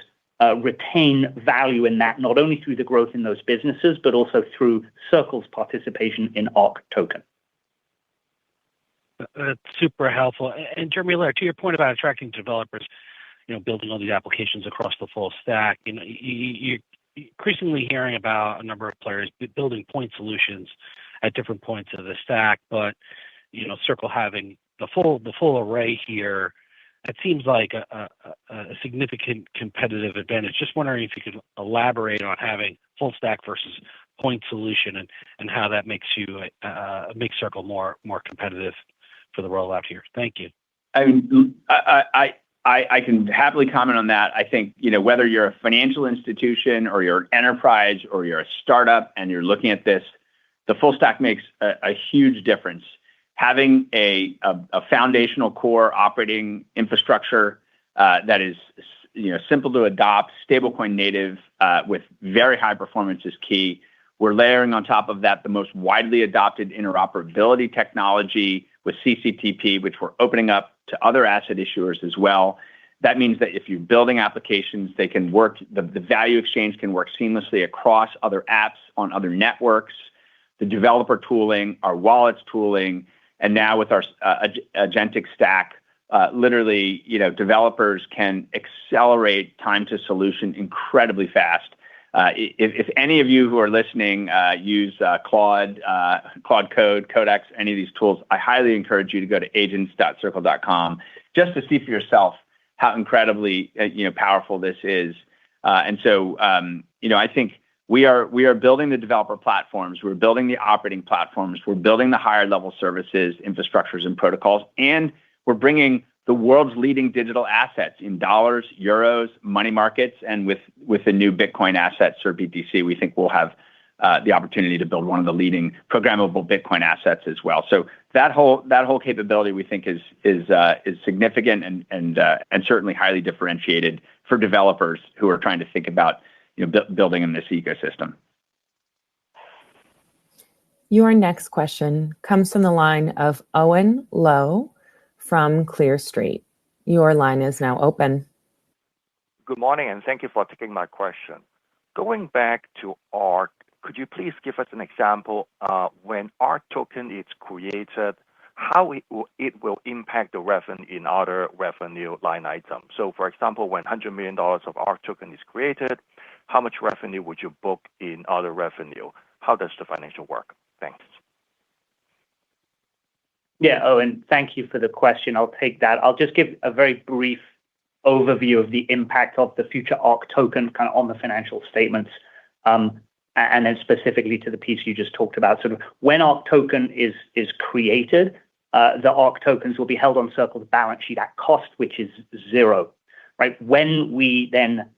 retain value in that, not only through the growth in those businesses, but also through Circle's participation in Arc token. That's super helpful. And Jeremy Allaire, to your point about attracting developers, building all these applications across the full stack, you're increasingly hearing about a number of players building point solutions at different points of the stack, but Circle having the full array here, it seems like a significant competitive advantage. Just wondering if you could elaborate on having full stack versus point solution and how that makes Circle more competitive for the rollout here. Thank you. I mean, I can happily comment on that. I think, whether you're a financial institution or you're an enterprise or you're a startup and you're looking at this, the full stack makes a huge difference. Having a foundational core operating infrastructure that is simple to adopt, stablecoin native with very high performance is key. We're layering on top of that the most widely adopted interoperability technology with CCTP, which we're opening up to other asset issuers as well. That means that if you're building applications, they can work, the value exchange can work seamlessly across other apps on other networks, the developer tooling, our wallets tooling, and now with our agentic stack, literally, developers can accelerate time to solution incredibly fast. If any of you who are listening use Claude Code, Codex, any of these tools, I highly encourage you to go to agents.circle.com just to see for yourself how incredibly powerful this is. And so, I think we are building the developer platforms, we're building the operating platforms, we're building the higher level services, infrastructures, and protocols, and we're bringing the world's leading digital assets in dollars, euros, money markets, and with the new Bitcoin assets or BTC, we think we'll have the opportunity to build one of the leading programmable Bitcoin assets as well. So that whole capability we think is significant and certainly highly differentiated for developers who are trying to think about building in this ecosystem. Your next question comes from the line of Owen Lowe from Clear Street. Your line is now open. Good morning, and thank you for taking my question. Going back to ARK, could you please give us an example when ARK token is created, how it will impact the revenue in other revenue line items? So, for example, when $100 million of ARK token is created, how much revenue would you book in other revenue? How does the financial work? Thanks. Yeah, Owen, thank you for the question. I'll take that. I'll just give a very brief overview of the impact of the future ARK token kind of on the financial statements, and then specifically to the piece you just talked about. Sort of when ARK token is created, the ARK tokens will be held on Circle's balance sheet at cost, which is 0. Right? When we then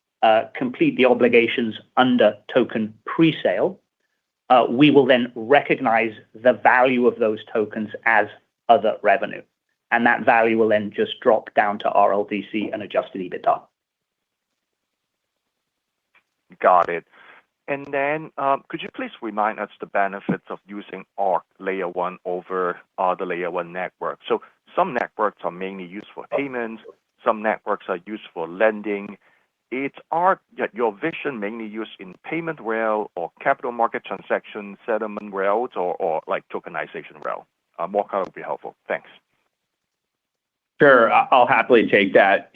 complete the obligations under token presale, we will then recognize the value of those tokens as other revenue. And that value will then just drop down to RLDC and adjusted EBITDA. Got it. And then could you please remind us the benefits of using ARK Layer 1 over the Layer 1 network? So some networks are mainly used for payments. Some networks are used for lending. It's ARK, your vision mainly used in payment rail or capital market transaction settlement rails or like tokenization rail? More color would be helpful. Thanks. Sure, I'll happily take that.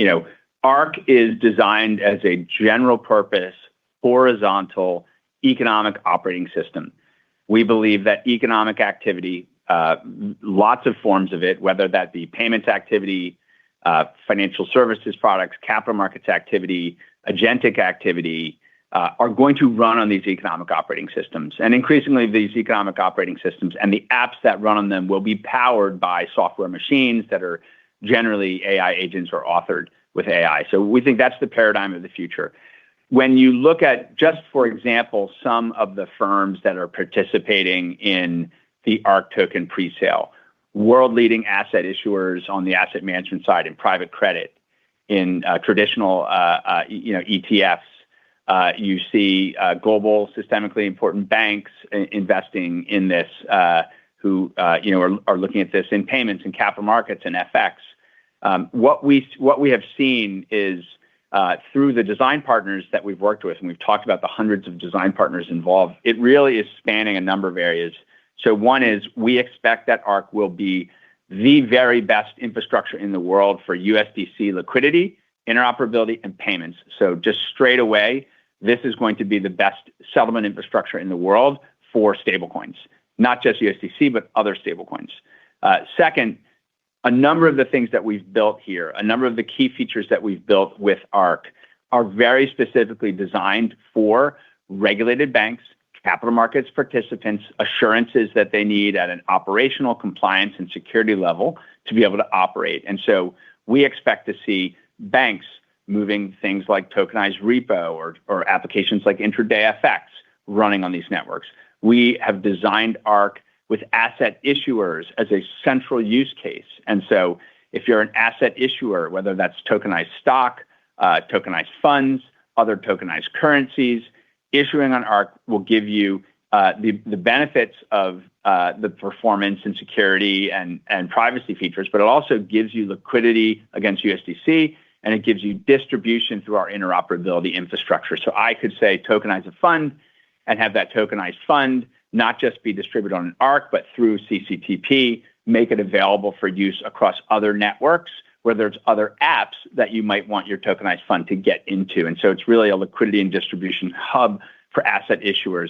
ARK is designed as a general purpose, horizontal economic operating system. We believe that economic activity, lots of forms of it, whether that be payments activity, financial services products, capital markets activity, agentic activity, are going to run on these economic operating systems. And increasingly, these economic operating systems and the apps that run on them will be powered by software machines that are generally AI agents or authored with AI. So we think that's the paradigm of the future. When you look at, just for example, some of the firms that are participating in the ARK token presale, world-leading asset issuers on the asset management side in private credit, in traditional ETFs, you see global systemically important banks investing in this, who are looking at this in payments and capital markets and FX. What we have seen is through the design partners that we've worked with, and we've talked about the hundreds of design partners involved, it really is spanning a number of areas. So one is we expect that ARK will be the very best infrastructure in the world for USDC liquidity, interoperability, and payments. So just straight away, this is going to be the best settlement infrastructure in the world for stablecoins, not just USDC, but other stablecoins. Second, a number of the things that we've built here, a number of the key features that we've built with ARK are very specifically designed for regulated banks, capital markets participants, assurances that they need at an operational compliance and security level to be able to operate. And so we expect to see banks moving things like tokenized repo or applications like intraday FX running on these networks. We have designed ARK with asset issuers as a central use case. And so if you're an asset issuer, whether that's tokenized stock, tokenized funds, other tokenized currencies, issuing on ARK will give you the benefits of the performance and security and privacy features, but it also gives you liquidity against USDC, and it gives you distribution through our interoperability infrastructure. So I could say tokenize a fund and have that tokenized fund not just be distributed on an ARK, but through CCTP, make it available for use across other networks where there's other apps that you might want your tokenized fund to get into. And so it's really a liquidity and distribution hub for asset issuers.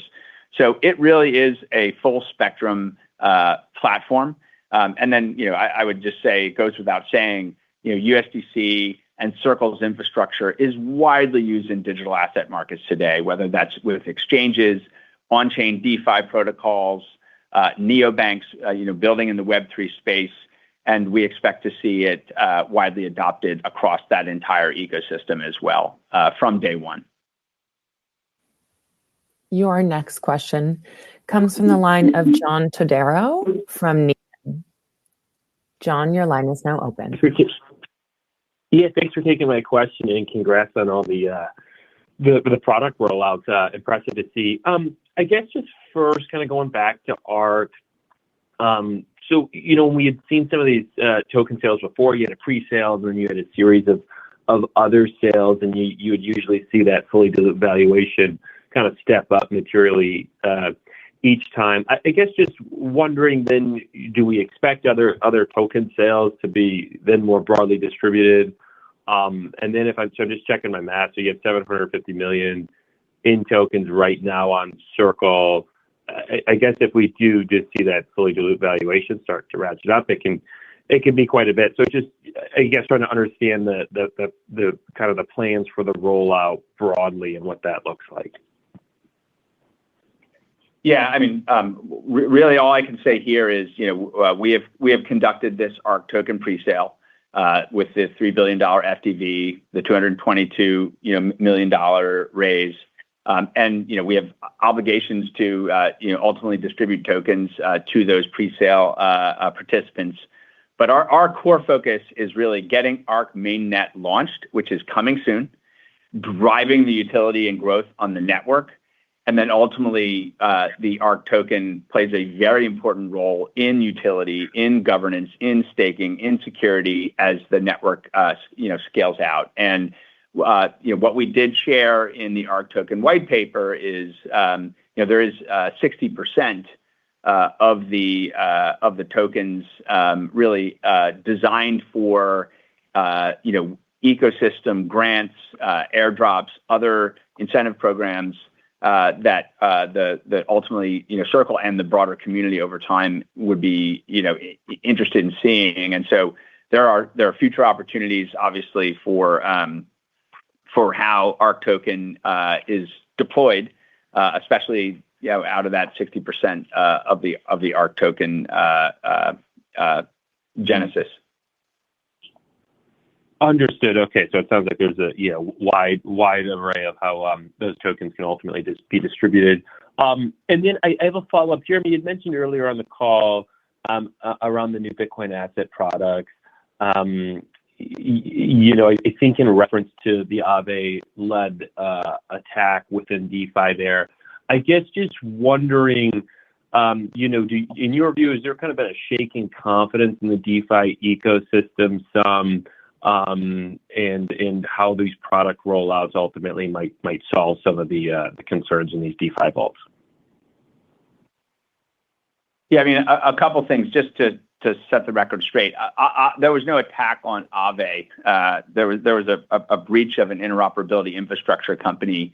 So it really is a full spectrum platform. And then, I would just say, it goes without saying, USDC and Circle's infrastructure is widely used in digital asset markets today, whether that's with exchanges, on-chain DeFi protocols, neobanks, building in the Web3 space. and we expect to see it widely adopted across that entire ecosystem as well from day one. Your next question comes from the line of John Todaro from Needham. John, your line is now open. Yeah, thanks for taking my question, and congrats on all the product rollouts. Impressive to see. I guess just first, kind of going back to ARC. So, we had seen some of these token sales before. You had a pre-sales, and then you had a series of other sales, and you would usually see that fully diluted valuation kind of step up materially each time. I guess just wondering then, do we expect other token sales to be then more broadly distributed? And then I'm just checking my math, so you have 750 million in tokens right now on Circle. I guess if we do just see that fully diluted valuation start to ratchet up, it can be quite a bit. So just, I guess, trying to understand the kind of the plans for the rollout broadly and what that looks like. Yeah, I mean, really all I can say here is, we have conducted this ARC token presale with the $3 billion FDV, the $222 million raise, and we have obligations to ultimately distribute tokens to those presale participants. But our core focus is really getting ARC mainnet launched, which is coming soon, driving the utility and growth on the network. And then ultimately, the ARC token plays a very important role in utility, in governance, in staking, in security as the network, scales out. And what we did share in the ARC token white paper is, there is 60% of the tokens really designed for ecosystem grants, airdrops, other incentive programs. That ultimately, Circle and the broader community over time would be, interested in seeing. And so there are future opportunities, obviously, for how ARC token is deployed, especially out of that 60% of the ARC token genesis. Understood. Okay, so it sounds like there's a wide array of how those tokens can ultimately be distributed. And then I have a follow-up. Jeremy, you had mentioned earlier on the call around the new Bitcoin asset products. I think in reference to the Aave-led attack within DeFi there. I guess just wondering, in your view, is there kind of been a shaking confidence in the DeFi ecosystem some? And how these product rollouts ultimately might solve some of the concerns in these DeFi vaults. Yeah, I mean, a couple things just to set the record straight. There was no attack on Aave. There was a breach of an interoperability infrastructure company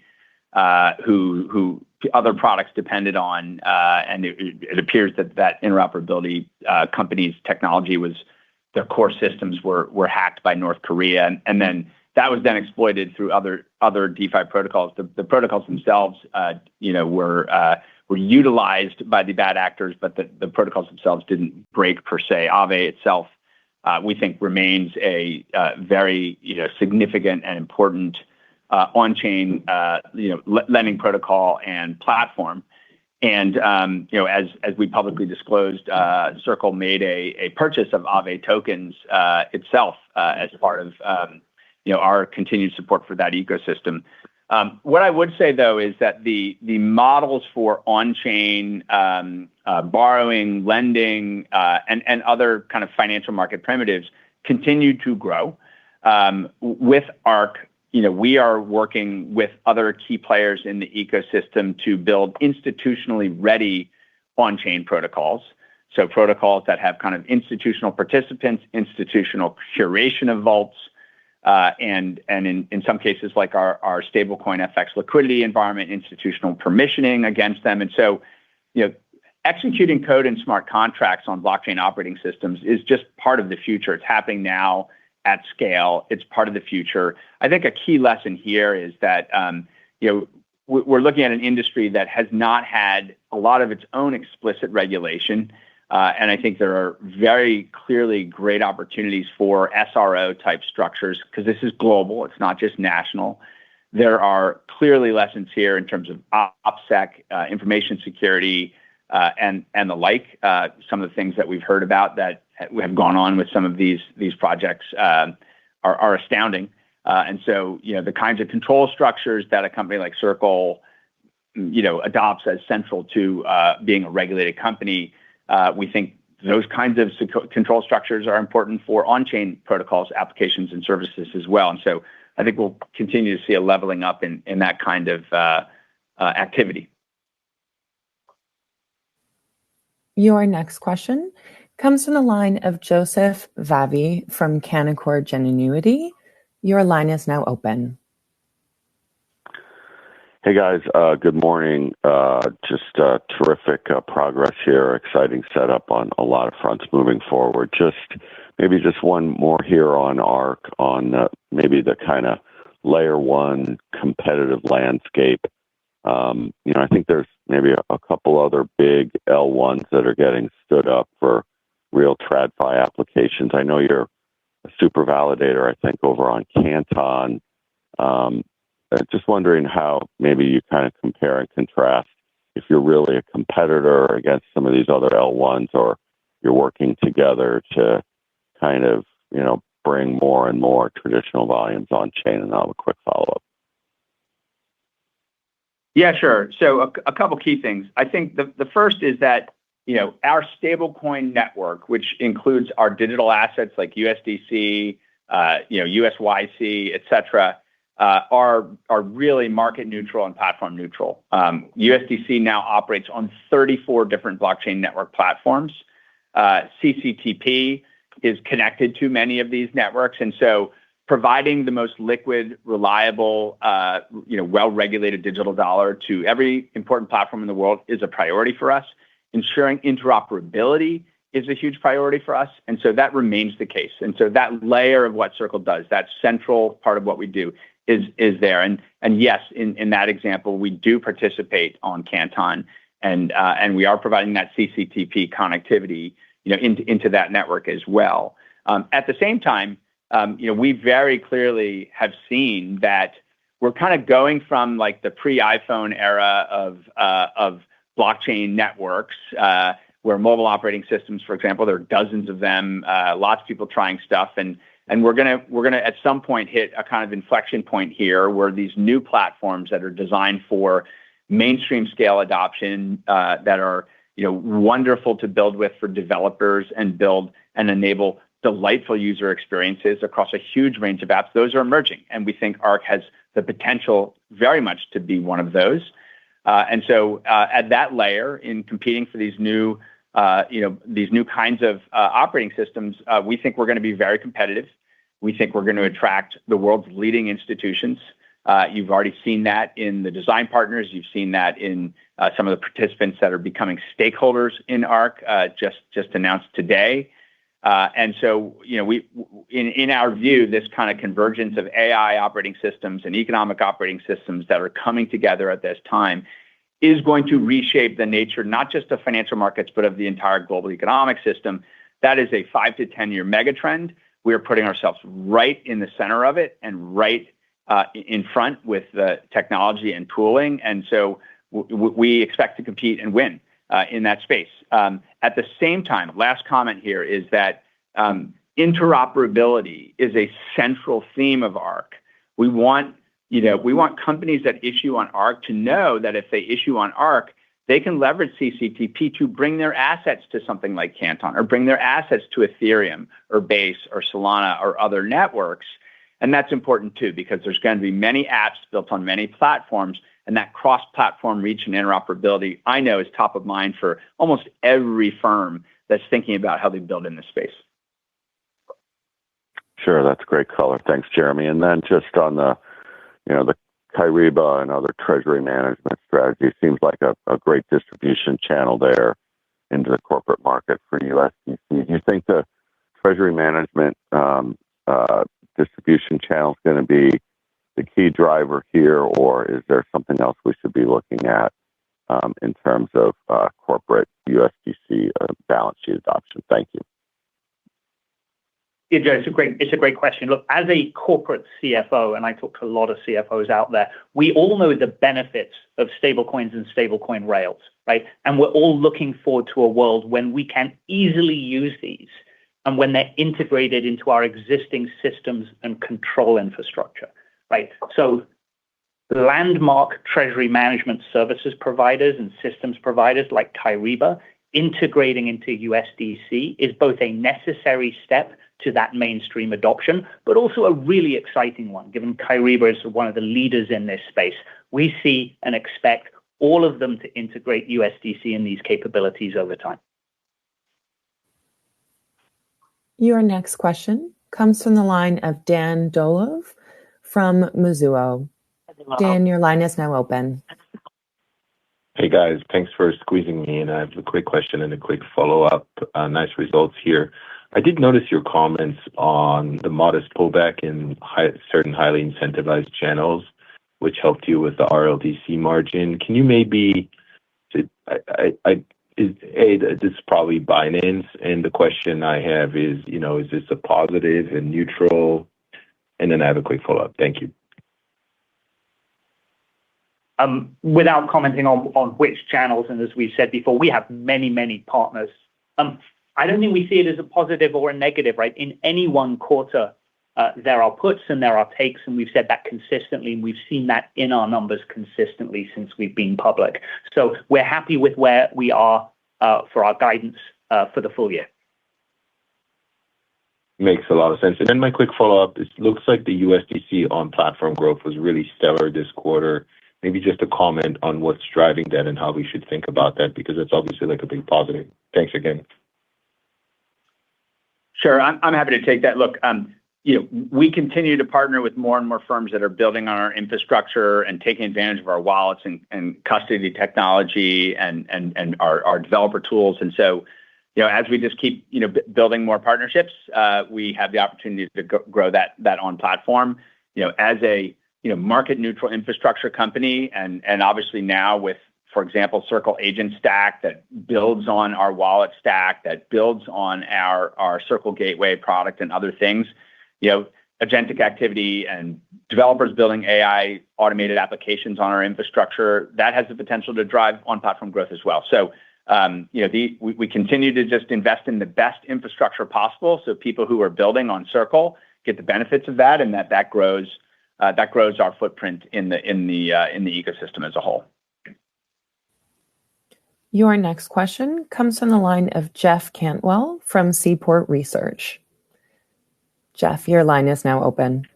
who other products depended on, and it appears that interoperability company's technology their core systems were hacked by North Korea, and then that was then exploited through other DeFi protocols. The protocols themselves, were utilized by the bad actors, but the protocols themselves didn't break per se. Aave itself, we think, remains a very significant and important on-chain lending protocol and platform. And as we publicly disclosed, Circle made a purchase of Aave tokens itself as part of our continued support for that ecosystem. What I would say, though, is that the models for on-chain borrowing, lending, and other kind of financial market primitives continue to grow. With ARC, we are working with other key players in the ecosystem to build institutionally ready on-chain protocols. So protocols that have kind of institutional participants, institutional curation of vaults, and in some cases, like our stablecoin FX liquidity environment, institutional permissioning against them. And so, executing code and smart contracts on blockchain operating systems is just part of the future. It's happening now at scale. It's part of the future. I think a key lesson here is that, we're looking at an industry that has not had a lot of its own explicit regulation. And I think there are very clearly great opportunities for SRO type structures because this is global. It's not just national. There are clearly lessons here in terms of OPSEC, information security, and the like. Some of the things that we've heard about that have gone on with some of these projects are astounding. And so, the kinds of control structures that a company like Circle, adopts as central to being a regulated company, we think those kinds of control structures are important for on-chain protocols, applications, and services as well. And so I think we'll continue to see a leveling up in that kind of activity. Your next question comes from the line of Joseph Vavi from Canaccord Genuity. Your line is now open. Hey guys, good morning. Just terrific progress here. Exciting setup on a lot of fronts moving forward. Maybe one more here on ARC on maybe the kind of layer one competitive landscape. I think there's maybe a couple other big L1s that are getting stood up for real TradFi applications. I know you're a super validator, I think, over on Canton. Just wondering how maybe you kind of compare and contrast if you're really a competitor against some of these other L1s or you're working together to kind of, bring more and more traditional volumes on chain. And I'll have a quick follow-up. Yeah, sure. So a couple key things. I think the first is that, our stablecoin network, which includes our digital assets like USDC, USYC, et cetera, are really market neutral and platform neutral. USDC now operates on 34 different blockchain network platforms. CCTP is connected to many of these networks. And so providing the most liquid, reliable, well-regulated digital dollar to every important platform in the world is a priority for us. Ensuring interoperability is a huge priority for us. And so that remains the case. And so that layer of what Circle does, that central part of what we do is there. And yes, in that example, we do participate on Canton and we are providing that CCTP connectivity, into that network as well. At the same time, we very clearly have seen that we're kind of going from like the pre-iPhone era of blockchain networks, where mobile operating systems, for example, there are dozens of them, lots of people trying stuff, and we're gonna at some point hit a kind of inflection point here, where these new platforms that are designed for mainstream scale adoption, that are wonderful to build with for developers and build and enable delightful user experiences across a huge range of apps. Those are emerging, and we think ARC has the potential very much to be one of those. And so at that layer, in competing for these new kinds of operating systems, we think we're going to be very competitive. We think we're going to attract the world's leading institutions. You've already seen that in the design partners. You've seen that in some of the participants that are becoming stakeholders in ARC, just announced today. And so, we in our view, this kind of convergence of AI operating systems and economic operating systems that are coming together at this time is going to reshape the nature, not just of financial markets, but of the entire global economic system. That is a 5 to 10 year megatrend. We are putting ourselves right in the center of it and right in front with the technology and tooling. And so we expect to compete and win in that space. At the same time, last comment here is that interoperability is a central theme of ARC. We want companies that issue on ARC to know that if they issue on ARC, they can leverage CCTP to bring their assets to something like Canton or bring their assets to Ethereum or Base or Solana or other networks. And that's important too, because there's going to be many apps built on many platforms, and that cross-platform reach and interoperability, I know, is top of mind for almost every firm that's thinking about how they build in this space. Sure, that's great color. Thanks, Jeremy. And then just on the Kyriba and other treasury management strategy, seems like a great distribution channel there into the corporate market for USDC. Do you think the treasury management distribution channel is going to be the key driver here, or is there something else we should be looking at in terms of corporate USDC balance sheet adoption? Thank you. Yeah, Joe, it's a great question. Look, as a corporate CFO, and I talk to a lot of CFOs out there, we all know the benefits of stablecoins and stablecoin rails, right? And we're all looking forward to a world when we can easily use these and when they're integrated into our existing systems and control infrastructure, right? So landmark treasury management services providers and systems providers like Kyriba integrating into USDC is both a necessary step to that mainstream adoption, but also a really exciting one, given Kyriba is one of the leaders in this space. We see and expect all of them to integrate USDC in these capabilities over time. Your next question comes from the line of Dan Dolev from Mizuho. Dan, your line is now open. Hey guys, thanks for squeezing me in. I have a quick question and a quick follow-up. Nice results here. I did notice your comments on the modest pullback in certain highly incentivized channels, which helped you with the RLDC margin. Can you maybe, this is probably Binance, and the question I have is, is this a positive and neutral? And then I have a quick follow-up. Thank you. Without commenting on which channels, and as we said before, we have many, many partners. I don't think we see it as a positive or a negative, right? In any one quarter, there are puts and there are takes, and we've said that consistently, and we've seen that in our numbers consistently since we've been public. So we're happy with where we are for our guidance for the full year. Makes a lot of sense. And then my quick follow-up, it looks like the USDC on-platform growth was really stellar this quarter. Maybe just a comment on what's driving that and how we should think about that, because it's obviously like a big positive. Thanks again. Sure, I'm happy to take that. Look, we continue to partner with more and more firms that are building on our infrastructure and taking advantage of our wallets and custody technology and our developer tools. And so, as we just keep building more partnerships, we have the opportunity to grow that on platform. As a market neutral infrastructure company, and obviously now with, for example, Circle Agent Stack that builds on our wallet stack, that builds on our Circle Gateway product and other things, agentic activity and developers building AI automated applications on our infrastructure, that has the potential to drive on-platform growth as well. So, we continue to just invest in the best infrastructure possible, so people who are building on Circle get the benefits of that, and that grows our footprint in the ecosystem as a whole. Your next question comes from the line of Jeff Cantwell from Seaport Research. Jeff, your line is now open.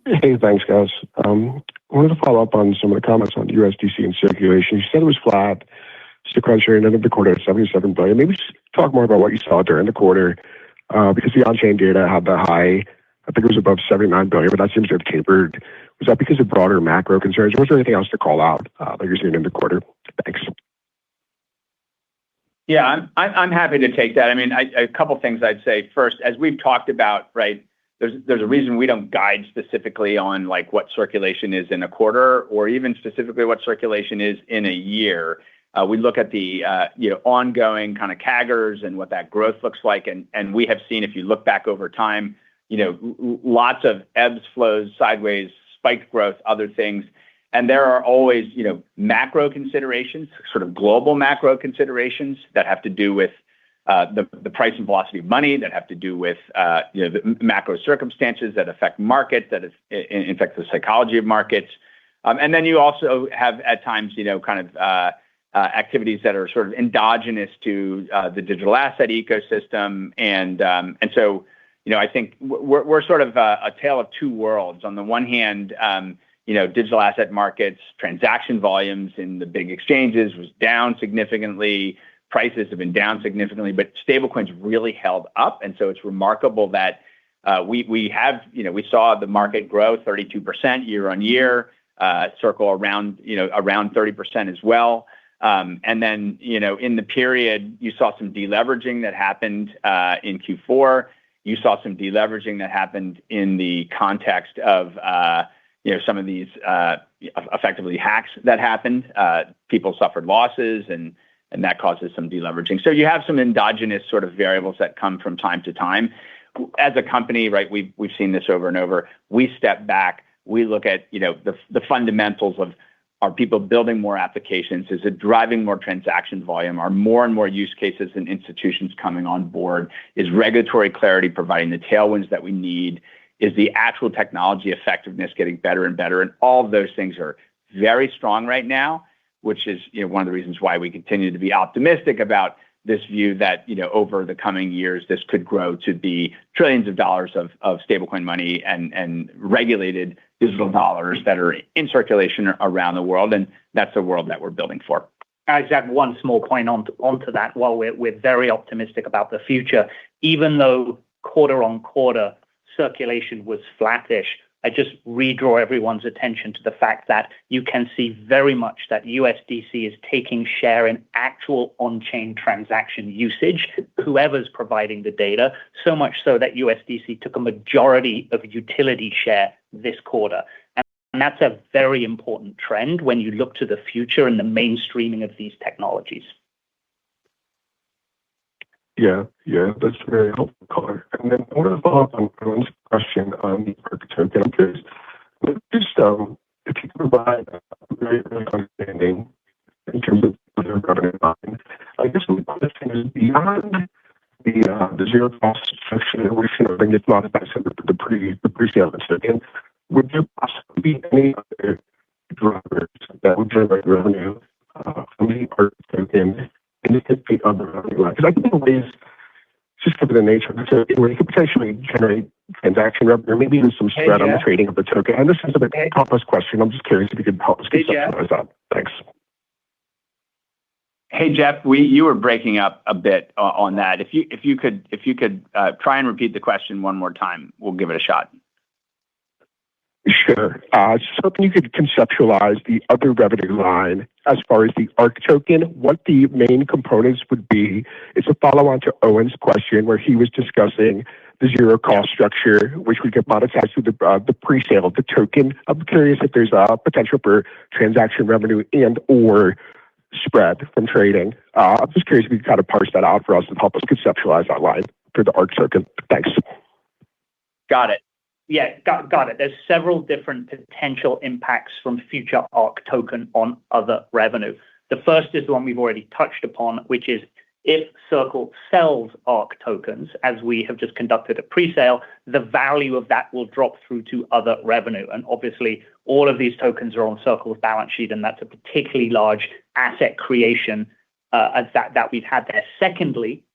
Hey, thanks, guys. I wanted to follow up on some of the comments on USDC and circulation. You said it was flat sequentially and end of the quarter at $77 billion. Maybe just talk more about what you saw during the quarter, because the on-chain data had the high, I think it was above $79 billion, but that seems to have tapered. Was that because of broader macro concerns? Was there anything else to call out that you're seeing in the quarter? Thanks. Yeah, I'm happy to take that. I mean, a couple things I'd say. First, as we've talked about, right, there's a reason we don't guide specifically on like what circulation is in a quarter or even specifically what circulation is in a year. We look at the ongoing kind of CAGRs and what that growth looks like, and we have seen, if you look back over time, lots of ebbs, flows, sideways, spiked growth, other things. And there are always, macro considerations, sort of global macro considerations that have to do with the price and velocity of money, that have to do with the macro circumstances that affect markets, that affect the psychology of markets. And then you also have at times, activities that are sort of endogenous to the digital asset ecosystem. And so, I think we're sort of a tale of two worlds. On the one hand, digital asset markets, transaction volumes in the big exchanges was down significantly. Prices have been down significantly, but stablecoins really held up. And so it's remarkable that we saw the market grow 32% year on year, Circle around 30% as well. And then, in the period, you saw some deleveraging that happened in Q4. You saw some deleveraging that happened in the context of some of these effectively hacks that happened. People suffered losses, and that causes some deleveraging. So you have some endogenous sort of variables that come from time to time. As a company, right, we've seen this over and over. We step back. We look at the fundamentals of, are people building more applications? Is it driving more transaction volume? Are more and more use cases and institutions coming on board? Is regulatory clarity providing the tailwinds that we need? Is the actual technology effectiveness getting better and better? And all of those things are very strong right now, which is one of the reasons why we continue to be optimistic about this view that over the coming years, this could grow to be trillions of dollars of stablecoin money and regulated digital dollars that are in circulation around the world. And that's the world that we're building for. I just add one small point onto that. While we're very optimistic about the future, even though quarter on quarter circulation was flattish, I just redraw everyone's attention to the fact that you can see very much that USDC is taking share in actual on-chain transaction usage, whoever's providing the data, so much so that USDC took a majority of utility share this quarter. And that's a very important trend when you look to the future and the mainstreaming of these technologies. Yeah, that's very helpful color. And then I want to follow up on Owen's question on the ARC token. I'm curious, just if you can provide a very early understanding in terms of the revenue line. I guess the question is, beyond the zero cost section, which I think it's not about the pre-sale token, would there possibly be any other drivers that would generate revenue from the ARC token? And it could be other revenue lines. Because I think the ways, just given the nature of the token, where you could potentially generate transaction revenue, or maybe even some spread on the trading of the token. And this is a bit complex question. I'm just curious if you could help us conceptualize that. Thanks. Hey, Jeff, you were breaking up a bit on that. If you could try and repeat the question one more time, we'll give it a shot. Sure. Just hoping you could conceptualize the other revenue line as far as the ARC token, what the main components would be. It's a follow-on to Owen's question where he was discussing the zero cost structure, which would get monetized through the pre-sale of the token. I'm curious if there's a potential for transaction revenue and or spread from trading. I'm just curious if you could kind of parse that out for us and help us conceptualize that line for the ARC token. Thanks. Got it. Yeah, got it. There's several different potential impacts from future ARC token on other revenue. The first is the one we've already touched upon, which is if Circle sells ARC tokens, as we have just conducted a pre-sale, the value of that will drop through to other revenue. And obviously, all of these tokens are on Circle's balance sheet, and that's a particularly large asset creation that we've had there. Secondly,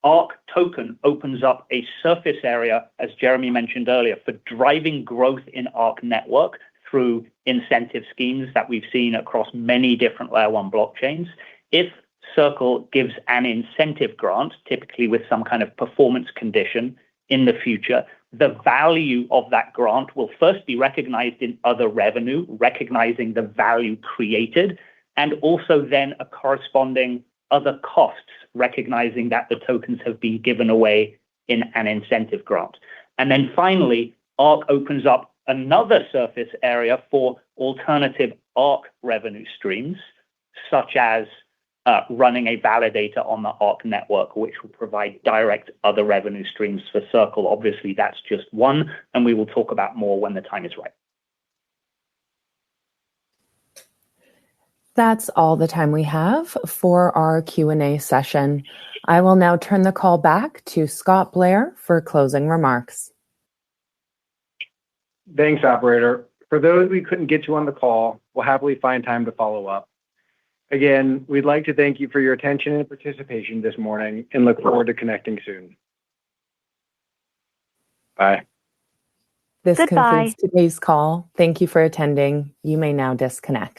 ARC token opens up a surface area, as Jeremy mentioned earlier, for driving growth in ARC network through incentive schemes that we've seen across many different layer one blockchains. If Circle gives an incentive grant, typically with some kind of performance condition in the future, the value of that grant will first be recognized in other revenue, recognizing the value created, and also then a corresponding other costs, recognizing that the tokens have been given away in an incentive grant. And then finally, ARC opens up another surface area for alternative ARC revenue streams, such as running a validator on the ARC network, which will provide direct other revenue streams for Circle. Obviously, that's just one, and we will talk about more when the time is right. That's all the time we have for our Q&A session. I will now turn the call back to Scott Blair for closing remarks. Thanks, operator. For those we couldn't get to on the call, we'll happily find time to follow up. Again, we'd like to thank you for your attention and participation this morning and look forward to connecting soon. Bye. This concludes today's call. Thank you for attending. You may now disconnect.